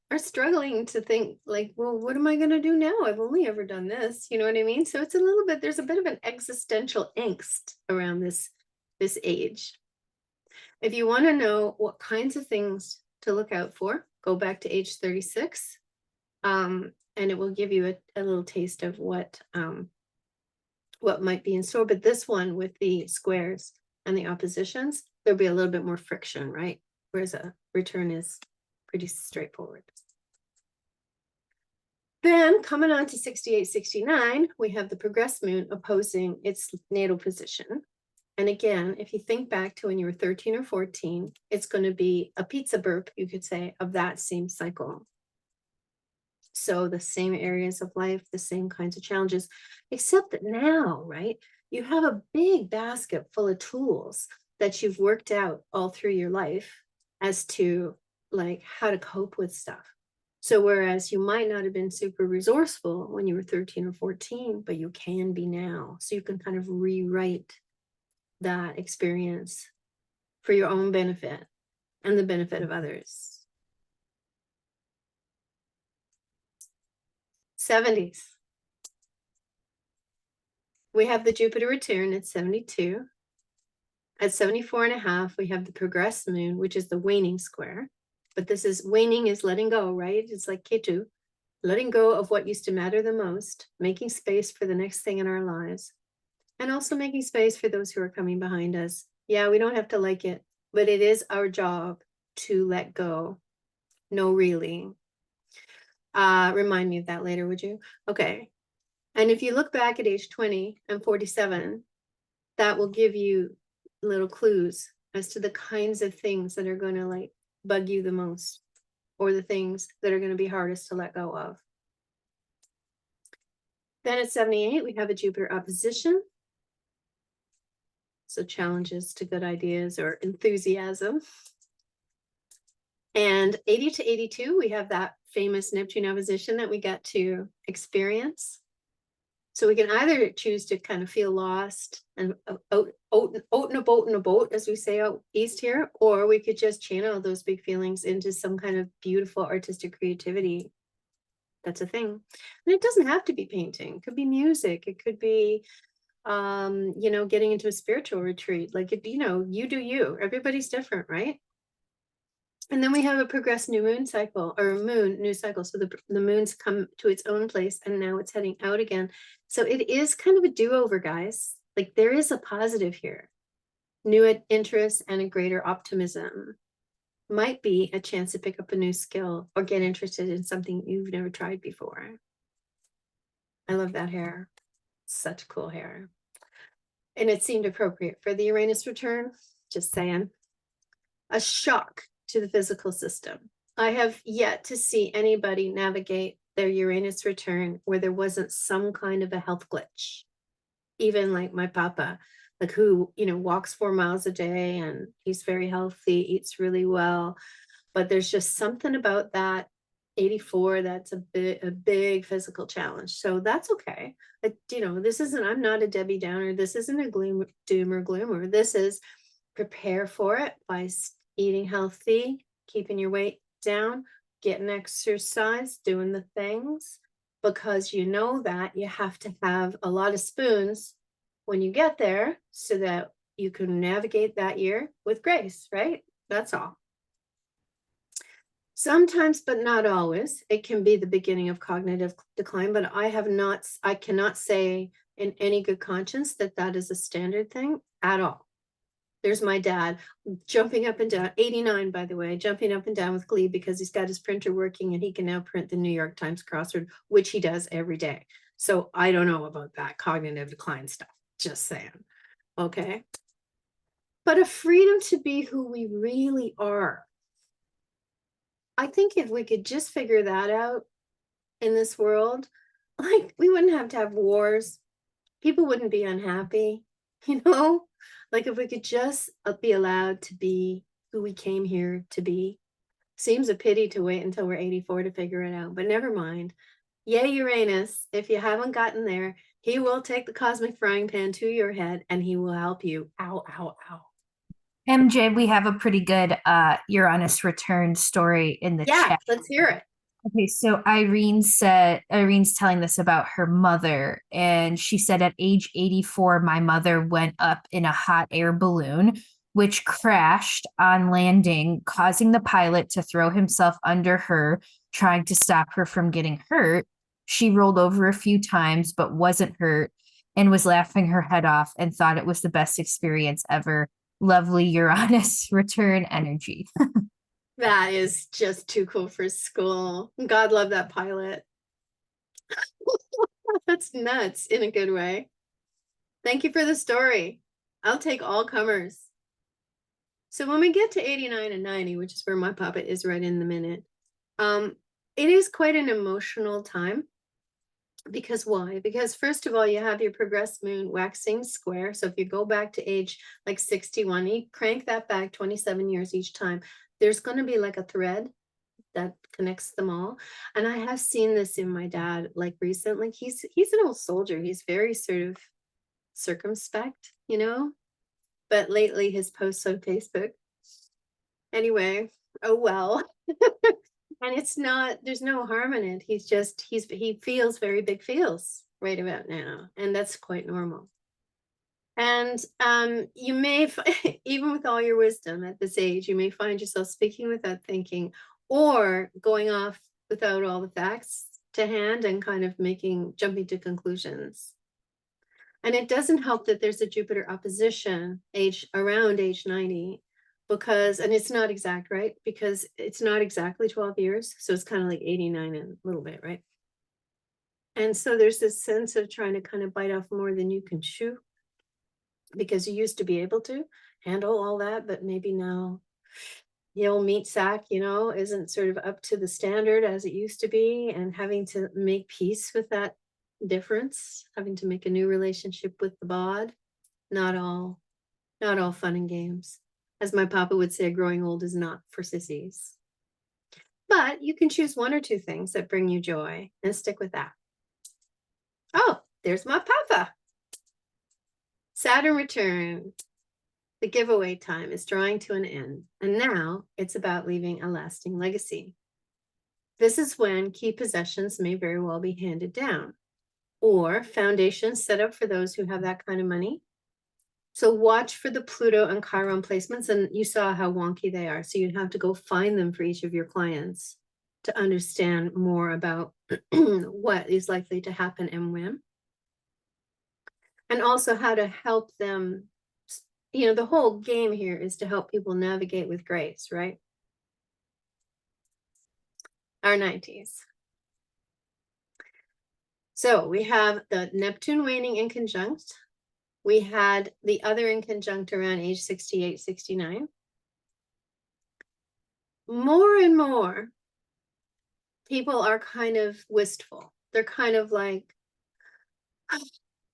are struggling to think like, well, what am I going to do now? I've only ever done this. You know what I mean? So it's a little bit, there's a bit of an existential angst around this age. If you want to know what kinds of things to look out for, go back to age 36, and it will give you a little taste of what might be in store. But this one with the squares and the oppositions, there'll be a little bit more friction, right? Whereas a return is pretty straightforward. Then coming on to 68, 69, we have the progressed moon opposing its natal position. And again, if you think back to when you were 13 or 14, it's going to be a pizza burp, you could say, of that same cycle. So the same areas of life, the same kinds of challenges, except that now, right, you have a big basket full of tools that you've worked out all through your life as to like how to cope with stuff. So whereas you might not have been super resourceful when you were 13 or 14, but you can be now. So you can kind of rewrite that experience for your own benefit and the benefit of others. 70s. We have the Jupiter return at 72. At 74 and a half, we have the progressed moon, which is the waning square. But this is waning is letting go, right? It's like Ketu, letting go of what used to matter the most, making space for the next thing in our lives, and also making space for those who are coming behind us. Yeah, we don't have to like it, but it is our job to let go. No, really. Remind me of that later, would you? Okay. And if you look back at age 20 and 47, that will give you little clues as to the kinds of things that are going to like bug you the most, or the things that are going to be hardest to let go of. Then at 78, we have a Jupiter opposition. So challenges to good ideas or enthusiasm. And 80 to 82, we have that famous Neptune opposition that we get to experience. So we can either choose to kind of feel lost and out in a boat, as we say out east here, or we could just channel those big feelings into some kind of beautiful artistic creativity. That's a thing. And it doesn't have to be painting. It could be music. It could be, you know, getting into a spiritual retreat. Like, you know, you do you. Everybody's different, right? And then we have a progressed new moon cycle, or new cycle. So the moon's come to its own place and now it's heading out again. So it is kind of a do-over, guys. Like there is a positive here. new interests, and a greater optimism. Might be a chance to pick up a new skill or get interested in something you've never tried before. I love that hair. Such cool hair. And it seemed appropriate for the Uranus return. Just saying. A shock to the physical system. I have yet to see anybody navigate their Uranus return where there wasn't some kind of a health glitch. Even like my papa, like who, you know, walks 4 miles a day and he's very healthy, eats really well. But there's just something about that 84 that's a big physical challenge. So that's okay. You know, this isn't, I'm not a Debbie Downer. This isn't a doom or gloomer. This is prepare for it by eating healthy, keeping your weight down, getting exercise, doing the things, because you know that you have to have a lot of spoons when you get there so that you can navigate that year with grace, right? That's all. Sometimes, but not always, it can be the beginning of cognitive decline, but I cannot say in any good conscience that that is a standard thing at all. There's my dad jumping up and down, 89, by the way, jumping up and down with glee because he's got his printer working and he can now print the New York Times crossword, which he does every day. So I don't know about that cognitive decline stuff, just saying. Okay. But a freedom to be who we really are. I think if we could just figure that out in this world, like we wouldn't have to have wars. People wouldn't be unhappy, you know? Like if we could just be allowed to be who we came here to be. Seems a pity to wait until we're 84 to figure it out, but never mind. Yay, Uranus, if you haven't gotten there, he will take the cosmic frying pan to your head and he will help you. Ow, ow, ow. MJ, we have a pretty good Uranus return story in the Yeah, chat. let's hear it. Okay, so Irene's telling this about her mother, and she said at age 84, my mother went up in a hot air balloon, which crashed on landing, causing the pilot to throw himself under her, trying to stop her from getting hurt. She rolled over a few times, but wasn't hurt and was laughing her head off and thought it was the best experience ever. Lovely Uranus return energy. That is just too cool for school. God love that pilot. That's nuts in a good way. Thank you for the story. I'll take all comers. So when we get to 89 and 90, which is where my papa is right in the minute, it is quite an emotional time. Because why? Because first of all, you have your progressed moon waxing square. So if you go back to age like 61, you crank that back 27 years each time, there's going to be like a thread that connects them all. And I have seen this in my dad, like recently. He's an old soldier. He's very sort of circumspect, you know, but lately his posts on Facebook. Anyway, oh well. And it's not, there's no harm in it. He feels very big feels right about now. And that's quite normal. And you may, even with all your wisdom at this age, you may find yourself speaking without thinking or going off without all the facts to hand and kind of jumping to conclusions. And it doesn't help that there's a Jupiter opposition around age 90. Because, and it's not exact, right? Because it's not exactly 12 years. So it's kind of like 89 and a little bit, right? And so there's this sense of trying to kind of bite off more than you can chew. Because you used to be able to handle all that, but maybe now the old meat sack, you know, isn't sort of up to the standard as it used to be. And having to make peace with that difference, having to make a new relationship with the bod, not all fun and games. As my papa would say, growing old is not for sissies. But you can choose 1 or 2 things that bring you joy and stick with that. Oh, there's my papa. Saturn return. The giveaway time is drawing to an end. And now it's about leaving a lasting legacy. This is when key possessions may very well be handed down or foundations set up for those who have that kind of money. So watch for the Pluto and Chiron placements, and you saw how wonky they are. So you'd have to go find them for each of your clients to understand more about what is likely to happen and when. And also how to help them you know, the whole game here is to help people navigate with grace, right? Our 90s. So we have the Neptune waning in conjunct. We had the other in conjunct around age 68, 69. More and more people are kind of wistful. They're kind of like,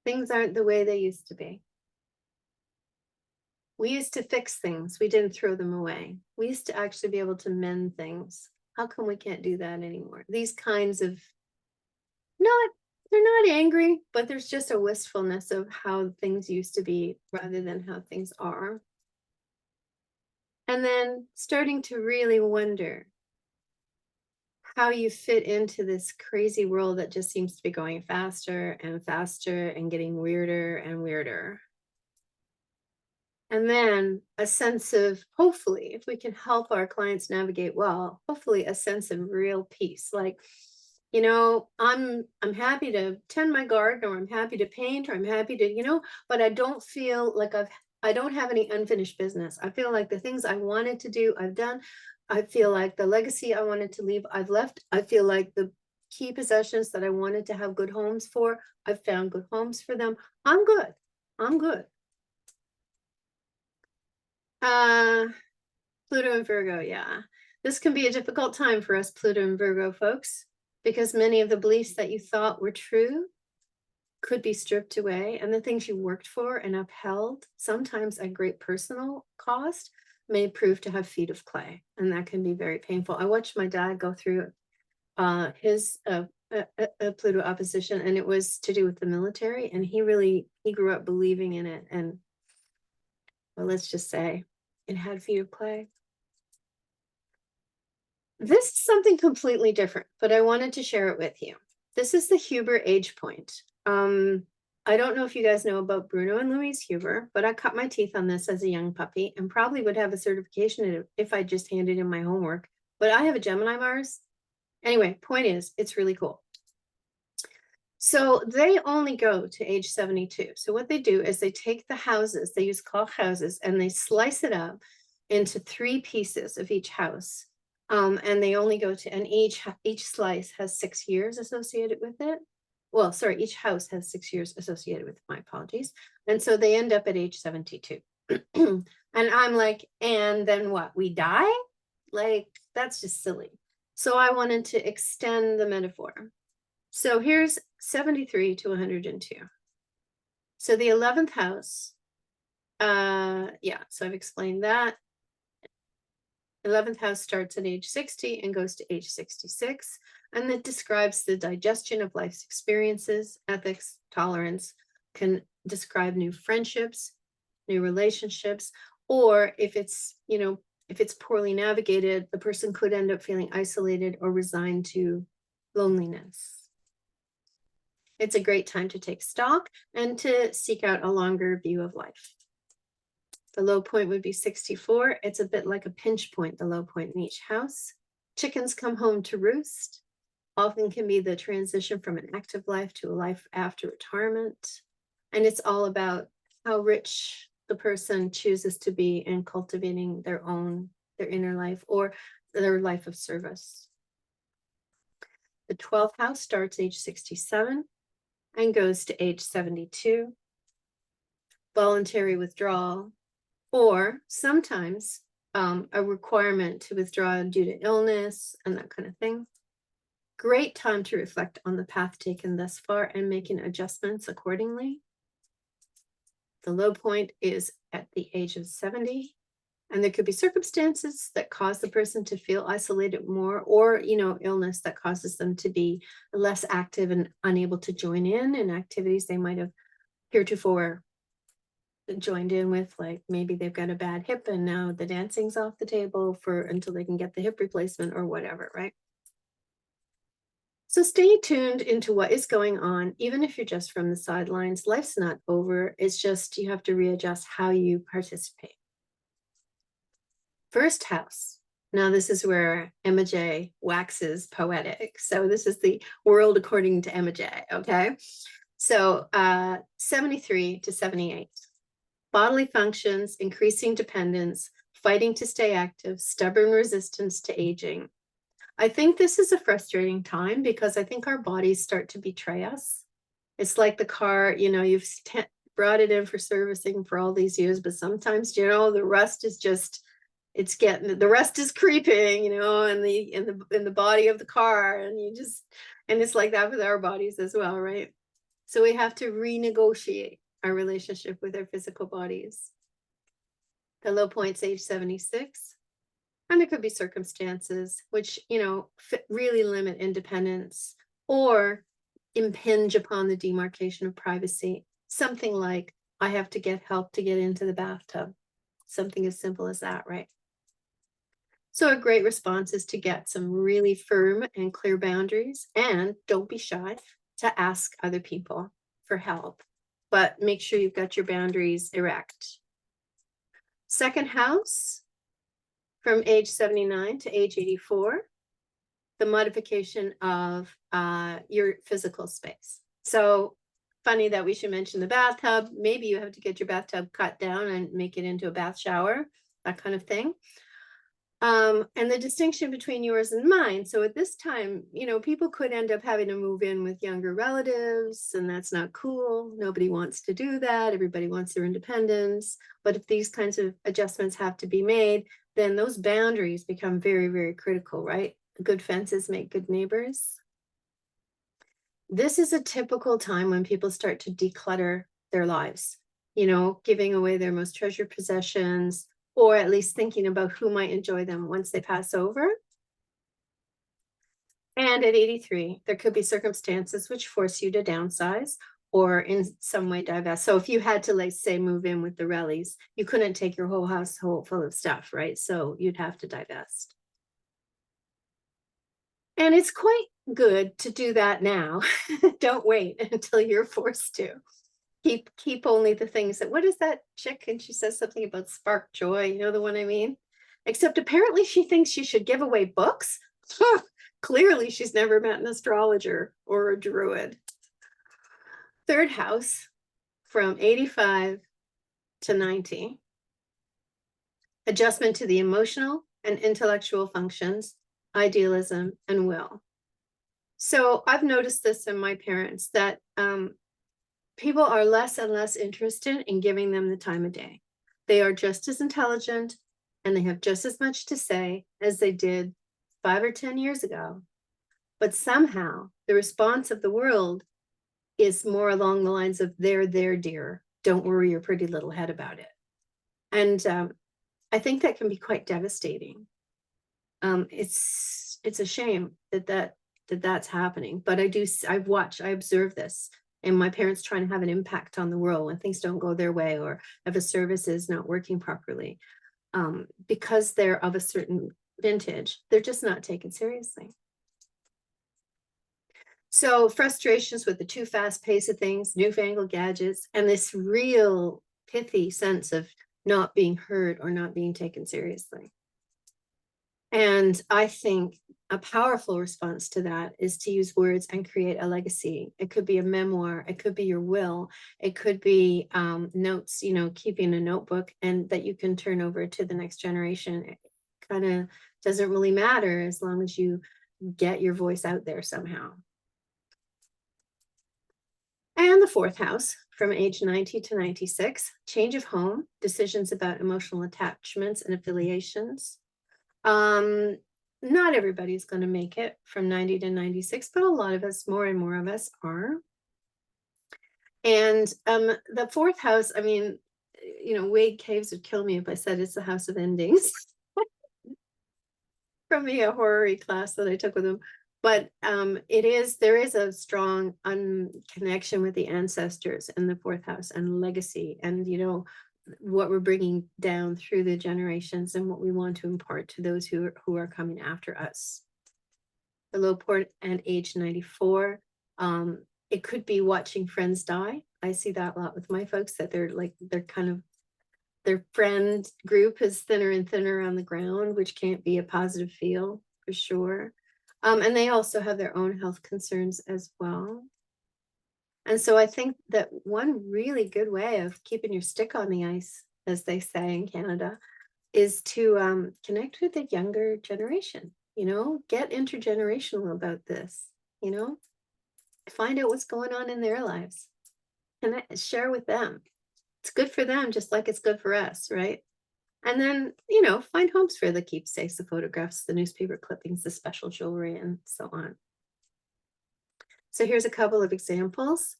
things aren't the way they used to be. We used to fix things. We didn't throw them away. We used to actually be able to mend things. How come we can't do that anymore? These kinds of, they're not angry, but there's just a wistfulness of how things used to be rather than how things are. And then starting to really wonder how you fit into this crazy world that just seems to be going faster and faster and getting weirder and weirder. And then a sense of, hopefully, if we can help our clients navigate well, hopefully a sense of real peace. Like, you know, I'm happy to tend my garden, or I'm happy to paint, or I'm happy to, you know, but I don't feel like I don't have any unfinished business. I feel like the things I wanted to do, I've done. I feel like the legacy I wanted to leave, I've left. I feel like the key possessions that I wanted to have good homes for, I've found good homes for them. I'm good. I'm good. Pluto and Virgo, yeah. This can be a difficult time for us Pluto and Virgo folks, because many of the beliefs that you thought were true could be stripped away, and the things you worked for and upheld, sometimes at great personal cost, may prove to have feet of clay, and that can be very painful. I watched my dad go through his Pluto opposition, and it was to do with the military, and he grew up believing in it, and well, let's just say it had feet of clay. This is something completely different, but I wanted to share it with you. This is the Huber age point. I don't know if you guys know about Bruno and Louise Huber, but I cut my teeth on this as a young puppy and probably would have a certification if I just handed in my homework. But I have a Gemini Mars. Anyway, point is, it's really cool. So they only go to age 72. So what they do is they take the houses, they use clock houses, and they slice it up into 3 pieces of each house. And they only go to, and each slice has 6 years associated with it. Well, sorry, each house has 6 years associated with it, my apologies. And so they end up at age 72. And I'm like, and then what? We die? Like, that's just silly. So I wanted to extend the metaphor. So here's 73 to 102. So the 11th house, yeah, so I've explained that. 11th house starts at age 60 and goes to age 66. And that describes the digestion of life's experiences, ethics, tolerance, can describe new friendships, new relationships, or if it's, you know, if it's poorly navigated, the person could end up feeling isolated or resigned to loneliness. It's a great time to take stock and to seek out a longer view of life. The low point would be 64. It's a bit like a pinch point, the low point in each house. Chickens come home to roost. Often can be the transition from an active life to a life after retirement. And it's all about how rich the person chooses to be in cultivating their inner life or their life of service. The 12th house starts age 67 and goes to age 72. Voluntary withdrawal, or sometimes a requirement to withdraw due to illness and that kind of thing. Great time to reflect on the path taken thus far and making adjustments accordingly. The low point is at the age of 70. And there could be circumstances that cause the person to feel isolated more, or, you know, illness that causes them to be less active and unable to join in activities they might have heretofore joined in with, like maybe they've got a bad hip and now the dancing's off the table until they can get the hip replacement or whatever, right? So stay tuned into what is going on, even if you're just from the sidelines. Life's not over. It's just you have to readjust how you participate. First house. Now this is where Emma J waxes poetic. So this is the world according to Emma J, okay? So 73 to 78. bodily functions, increasing dependence, fighting to stay active, stubborn resistance to aging. I think this is a frustrating time because I think our bodies start to betray us. It's like the car, you know, you've brought it in for servicing for all these years, but sometimes, you know, the rust is just, it's getting, the rust is creeping, you know, in the body of the car, and you just, and it's like that with our bodies as well, right? So we have to renegotiate our relationship with our physical bodies. The low point's age 76. And there could be circumstances which, you know, really limit independence or impinge upon the demarcation of privacy. Something like, I have to get help to get into the bathtub. Something as simple as that, right? So a great response is to get some really firm and clear boundaries, and don't be shy to ask other people for help, but make sure you've got your boundaries erect. Second house, from age 79 to age 84, the modification of your physical space. So funny that we should mention the bathtub. Maybe you have to get your bathtub cut down and make it into a bath shower, that kind of thing. And the distinction between yours and mine. So at this time, you know, people could end up having to move in with younger relatives, and that's not cool. Nobody wants to do that. Everybody wants their independence. But if these kinds of adjustments have to be made, then those boundaries become very, very critical, right? Good fences make good neighbors. This is a typical time when people start to declutter their lives, you know, giving away their most treasured possessions, or at least thinking about who might enjoy them once they pass over. And at 83, there could be circumstances which force you to downsize or in some way divest. So if you had to, like, say, move in with the Rellies, you couldn't take your whole household full of stuff, right? So you'd have to divest. And it's quite good to do that now. Don't wait until you're forced to. Keep only the things that, what is that chick? And she says something about spark joy, you know the one I mean? Except apparently she thinks she should give away books. Clearly she's never met an astrologer or a druid. Third house, from 85 to 90. Adjustment to the emotional and intellectual functions, idealism, and will. So I've noticed this in my parents, that people are less and less interested in giving them the time of day. They are just as intelligent and they have just as much to say as they did 5 or 10 years ago. But somehow the response of the world is more along the lines of, there, dear. Don't worry your pretty little head about it. And I think that can be quite devastating. It's a shame that's happening, but I observe this. And my parents trying to have an impact on the world when things don't go their way, or if a service is not working properly, because they're of a certain vintage, they're just not taken seriously. So frustrations with the too fast pace of things, newfangled gadgets, and this real pithy sense of not being heard or not being taken seriously. And I think a powerful response to that is to use words and create a legacy. It could be a memoir, it could be your will, it could be notes, you know, keeping a notebook and that you can turn over to the next generation. It kind of doesn't really matter as long as you get your voice out there somehow. And the fourth house, from age 90 to 96, change of home, decisions about emotional attachments and affiliations. Not everybody's going to make it from 90 to 96, but a lot of us, more and more of us, are. And the fourth house, I mean, you know, Wade Caves would kill me if I said it's the house of endings from the horror class that I took with him. But there is a strong connection with the ancestors in the fourth house and legacy, and, you know, what we're bringing down through the generations and what we want to impart to those who are coming after us. The low point at age 94, it could be watching friends die. I see that a lot with my folks, that their friend group is thinner and thinner on the ground, which can't be a positive feel for sure. And they also have their own health concerns as well. And so I think that one really good way of keeping your stick on the ice, as they say in Canada, is to connect with the younger generation, get intergenerational about this, find out what's going on in their lives and share with them. It's good for them, just like it's good for us, right? And then, find homes for the keepsakes, the photographs, the newspaper clippings, the special jewelry, and so on. So here's a couple of examples.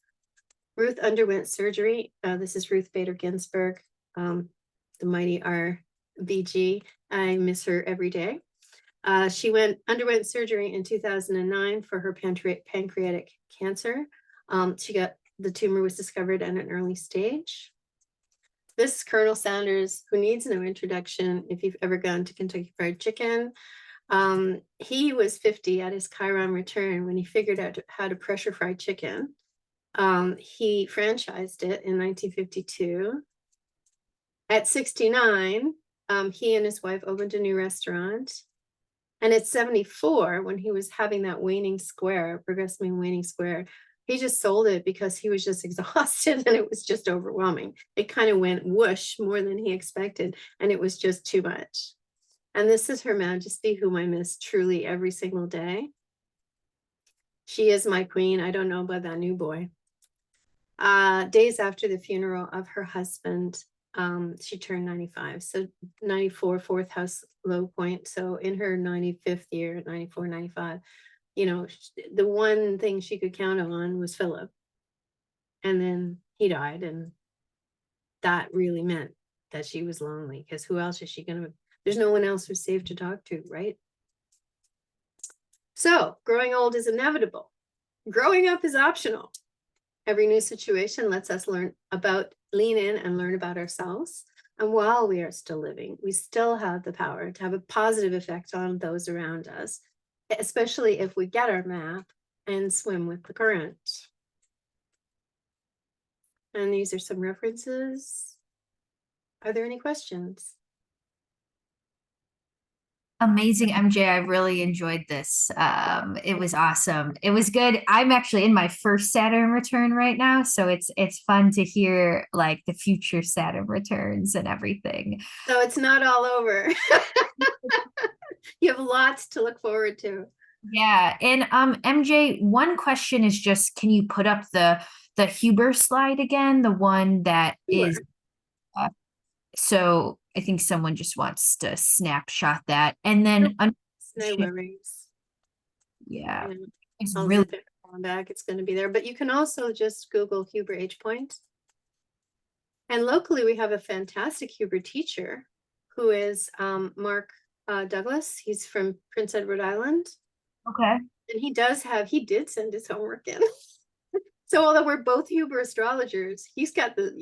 Ruth underwent surgery. This is Ruth Bader Ginsburg, the mighty RBG. I miss her every day. She underwent surgery in 2009 for her pancreatic cancer. The tumor was discovered at an early stage. This is Colonel Sanders, who needs no introduction if you've ever gone to Kentucky Fried Chicken. He was 50 at his Chiron return when he figured out how to pressure fry chicken. He franchised it in 1952. At 69, he and his wife opened a new restaurant. And at 74, when he was having that progressively waning square, he just sold it because he was just exhausted and it was just overwhelming. It kind of went whoosh more than he expected, and it was just too much. And this is Her Majesty, whom I miss truly every single day. She is my queen. I don't know about that new boy. Days after the funeral of her husband, she turned 95. So 94, fourth house low point. So in her 95th year, 94, 95, the one thing she could count on was Philip. And then he died. And that really meant that she was lonely, because who else is she going to, there's no one else who's safe to talk to, right? So growing old is inevitable. Growing up is optional. Every new situation lets us lean in and learn about ourselves. And while we are still living, we still have the power to have a positive effect on those around us, especially if we get our map and swim with the current. And these are some references. Are there any questions? Amazing, MJ. I really enjoyed this. It was awesome. It was good. I'm actually in my first Saturn return right now, so it's fun to hear like the future Saturn returns and everything. So it's not all over. You have lots to look forward to. Yeah, and MJ, one question is just, can you put up the Huber slide again, the one that Sure. is so I think someone just wants to snapshot that, and then No worries. yeah, it's I'll really zip it on back. It's going to be there, but you can also just Google Huber H point. And locally, we have a fantastic Huber teacher who is Mark Douglas. He's from Prince Edward Island. okay. And he did send his homework in. So although we're both Huber astrologers, he's got the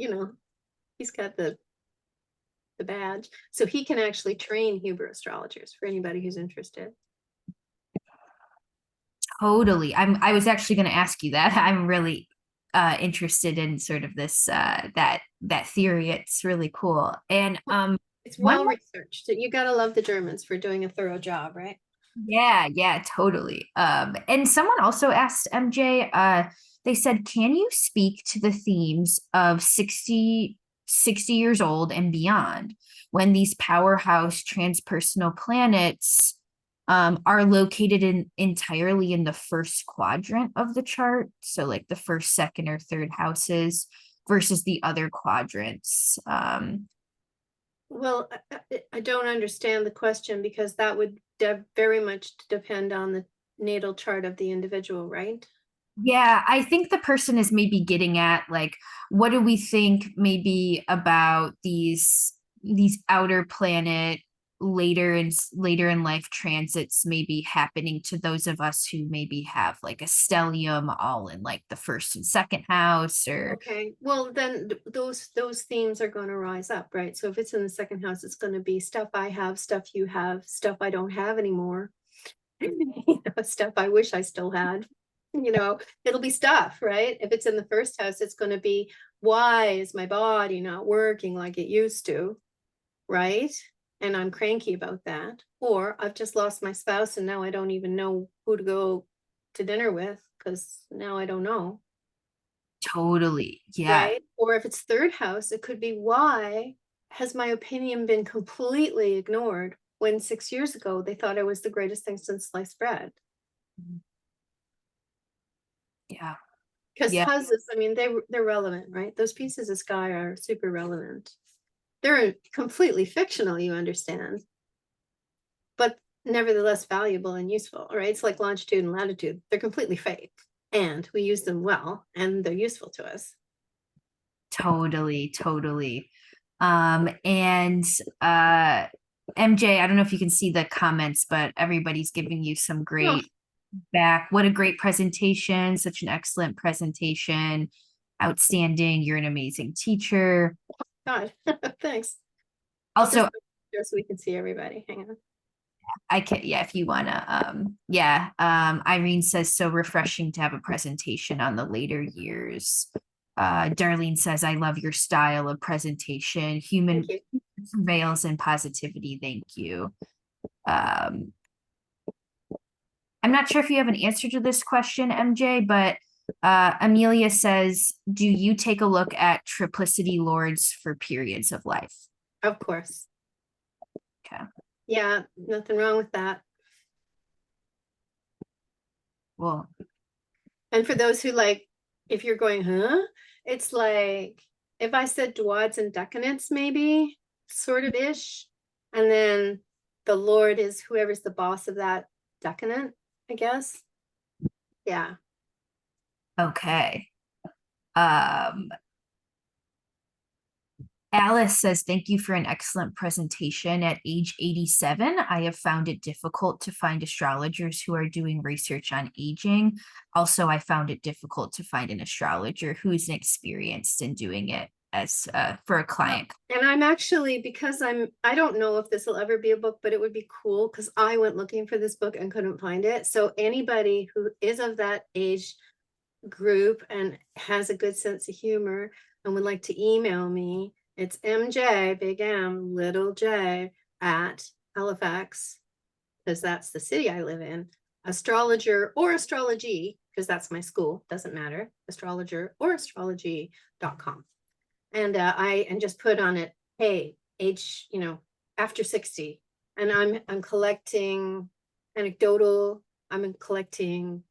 badge. So he can actually train Huber astrologers for anybody who's interested. Totally. I was actually going to ask you that. I'm really interested in sort of this that theory. It's really cool. And it's well researched. You got to love the Germans for doing a thorough job, right? yeah, totally. And someone also asked MJ, they said, can you speak to the themes of 60 years old and beyond, when these powerhouse transpersonal planets are located entirely in the first quadrant of the chart, so like the first, second, or third houses versus the other quadrants? Well, I don't understand the question, because that would very much depend on the natal chart of the individual, right? Yeah, I think the person is maybe getting at like, what do we think maybe about these outer planet later in life transits maybe happening to those of us who maybe have like a stellium all in like the first and second house, or okay, well then those themes are going to rise up, right? So if it's in the second house, it's going to be stuff I have, stuff you have, stuff I don't have anymore, stuff I wish I still had. It'll be stuff, right? If it's in the first house, it's going to be, why is my body not working like it used to, right? And I'm cranky about that. Or I've just lost my spouse and now I don't even know who to go to dinner with, because now I don't know. Totally. Yeah. right? Or if it's third house, it could be why has my opinion been completely ignored when 6 years ago they thought I was the greatest thing since sliced bread? Yeah. Because Yeah. houses, I mean, they're relevant, right? Those pieces of sky are super relevant. They're completely fictional, you understand, but nevertheless valuable and useful, right? It's like longitude and latitude. They're completely fake, and we use them well, and they're useful to us. Totally. Totally. And MJ, I don't know if you can see the comments, but everybody's giving you some Oh, great back. What a great presentation, such an excellent presentation. Outstanding. You're an amazing teacher. God, thanks. Also, So we can see everybody. Hang on. I can, yeah, if you wanna, yeah. Irene says so refreshing to have a presentation on the later years. Darlene says, I love your style of presentation. Human Thank you. prevails and positivity. Thank you. Um, I'm not sure if you have an answer to this question, MJ, but Amelia says, do you take a look at triplicity lords for periods of life? Of course. Okay. Yeah, nothing wrong with that. Well, And for those who like, if you're going, huh? It's like if I said dwads and decanates, maybe sort of ish. And then the Lord is whoever's the boss of that decadent, I guess. Yeah. okay. Um, Alice says, thank you for an excellent presentation. At age 87, I have found it difficult to find astrologers who are doing research on aging. Also, I found it difficult to find an astrologer who is experienced in doing it as for a client. And I'm actually, because I don't know if this will ever be a book, but it would be cool because I went looking for this book and couldn't find it. So anybody who is of that age group and has a good sense of humor and would like to email me, it's MJ, big M, little j, at Halifax, because that's the city I live in, astrologer or astrology, because that's my school, doesn't matter, astrologer or astrology.com. And and just put on it, hey, age, after 60. And I'm collecting anecdotal, I'm collecting,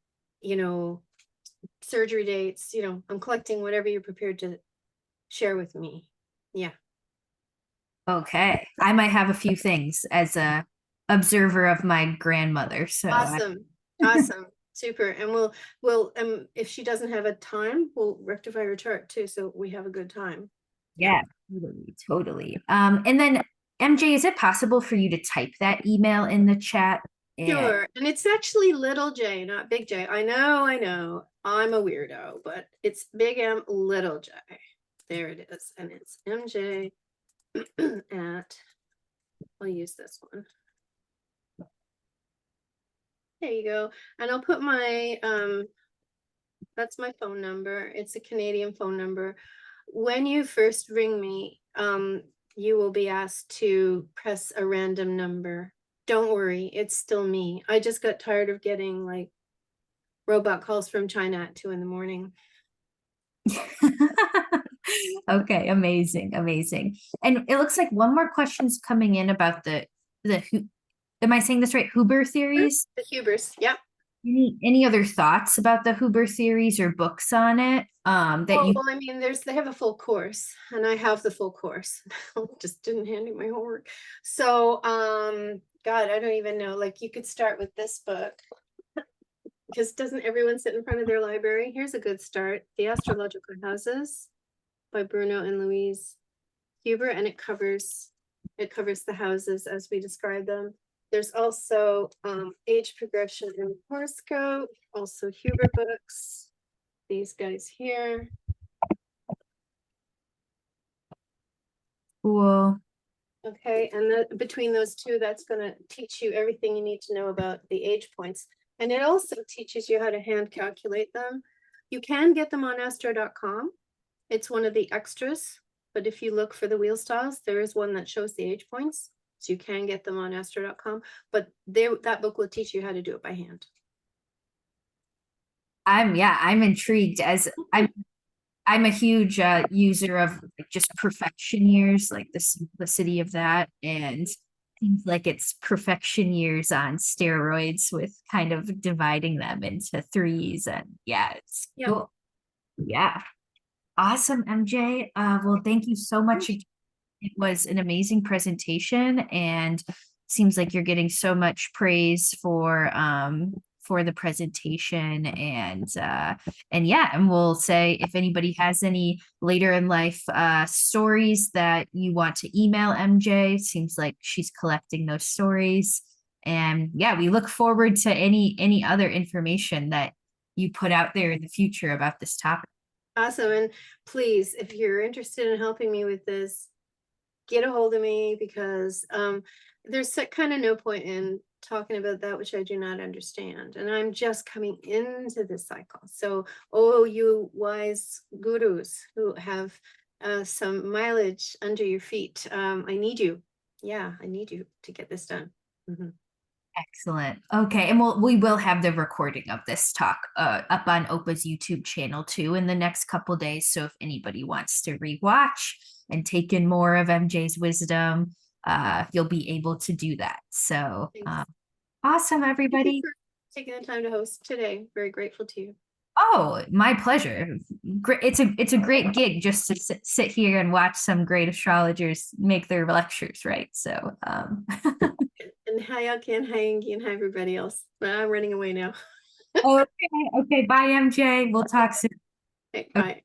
surgery dates, I'm collecting whatever you're prepared to share with me. Yeah. Okay. I might have a few things as a observer of my grandmother. So Awesome. Awesome. Super. And we'll if she doesn't have a time, we'll rectify her chart too. So we have a good time. yeah, totally, totally. And then MJ, is it possible for you to type that email in the chat? Sure. And it's actually little j, not big J. I know. I'm a weirdo, but it's big M, little j. There it is. And it's MJ at, I'll use this one. There you go. And I'll put my, that's my phone number. It's a Canadian phone number. When you first ring me, you will be asked to press a random number. Don't worry, it's still me. I just got tired of getting like robot calls from China at 2 a.m. Okay, amazing, amazing. And it looks like one more question's coming in about the am I saying this right? Huber theories? The Hubers, yep. Any other thoughts about the Huber theories or books on it? That you Well, I mean, they have a full course, and I have the full course. Just didn't hand in my homework. So, God, I don't even know. Like, you could start with this book. Because doesn't everyone sit in front of their library? Here's a good start. The Astrological Houses by Bruno and Louise Huber, and it covers the houses as we describe them. There's also age progression and horoscope, also Huber books, these guys here. cool. Okay, and between those two, that's going to teach you everything you need to know about the age points. And it also teaches you how to hand calculate them. You can get them on astro.com. It's one of the extras, but if you look for the wheel styles, there is one that shows the age points. So you can get them on astro.com, but that book will teach you how to do it by hand. I'm intrigued as I'm I'm a huge user of like, just perfection years, like the simplicity of that, and seems like it's perfection years on steroids with kind of dividing them into threes, and yeah, it's Yeah. cool. Yeah. Awesome, MJ. Well, thank you so much. It was an amazing presentation and seems like you're getting so much praise for the presentation and yeah, and we'll say if anybody has any later in life stories that you want to email MJ, seems like she's collecting those stories. And yeah, we look forward to any other information that you put out there in the future about this topic. Awesome. And please, if you're interested in helping me with this, get a hold of me, because there's kind of no point in talking about that which I do not understand. And I'm just coming into this cycle. So, oh, you wise gurus who have some mileage under your feet, I need you. Yeah, I need you to get this done. Mhm. Excellent. Okay, and we will have the recording of this talk up on OPA's YouTube channel too in the next couple days. So if anybody wants to rewatch and take in more of MJ's wisdom, you'll be able to do that. So Thanks. awesome, Thank you everybody. for taking the time to host today. Very grateful to you. Oh, my pleasure. Great. It's a great gig just to sit here and watch some great astrologers make their lectures, right? So And hi, Alki, and hi, Ingy, and hi, everybody else. I'm running away now. okay, okay. Bye, MJ. We'll talk soon. Okay, bye.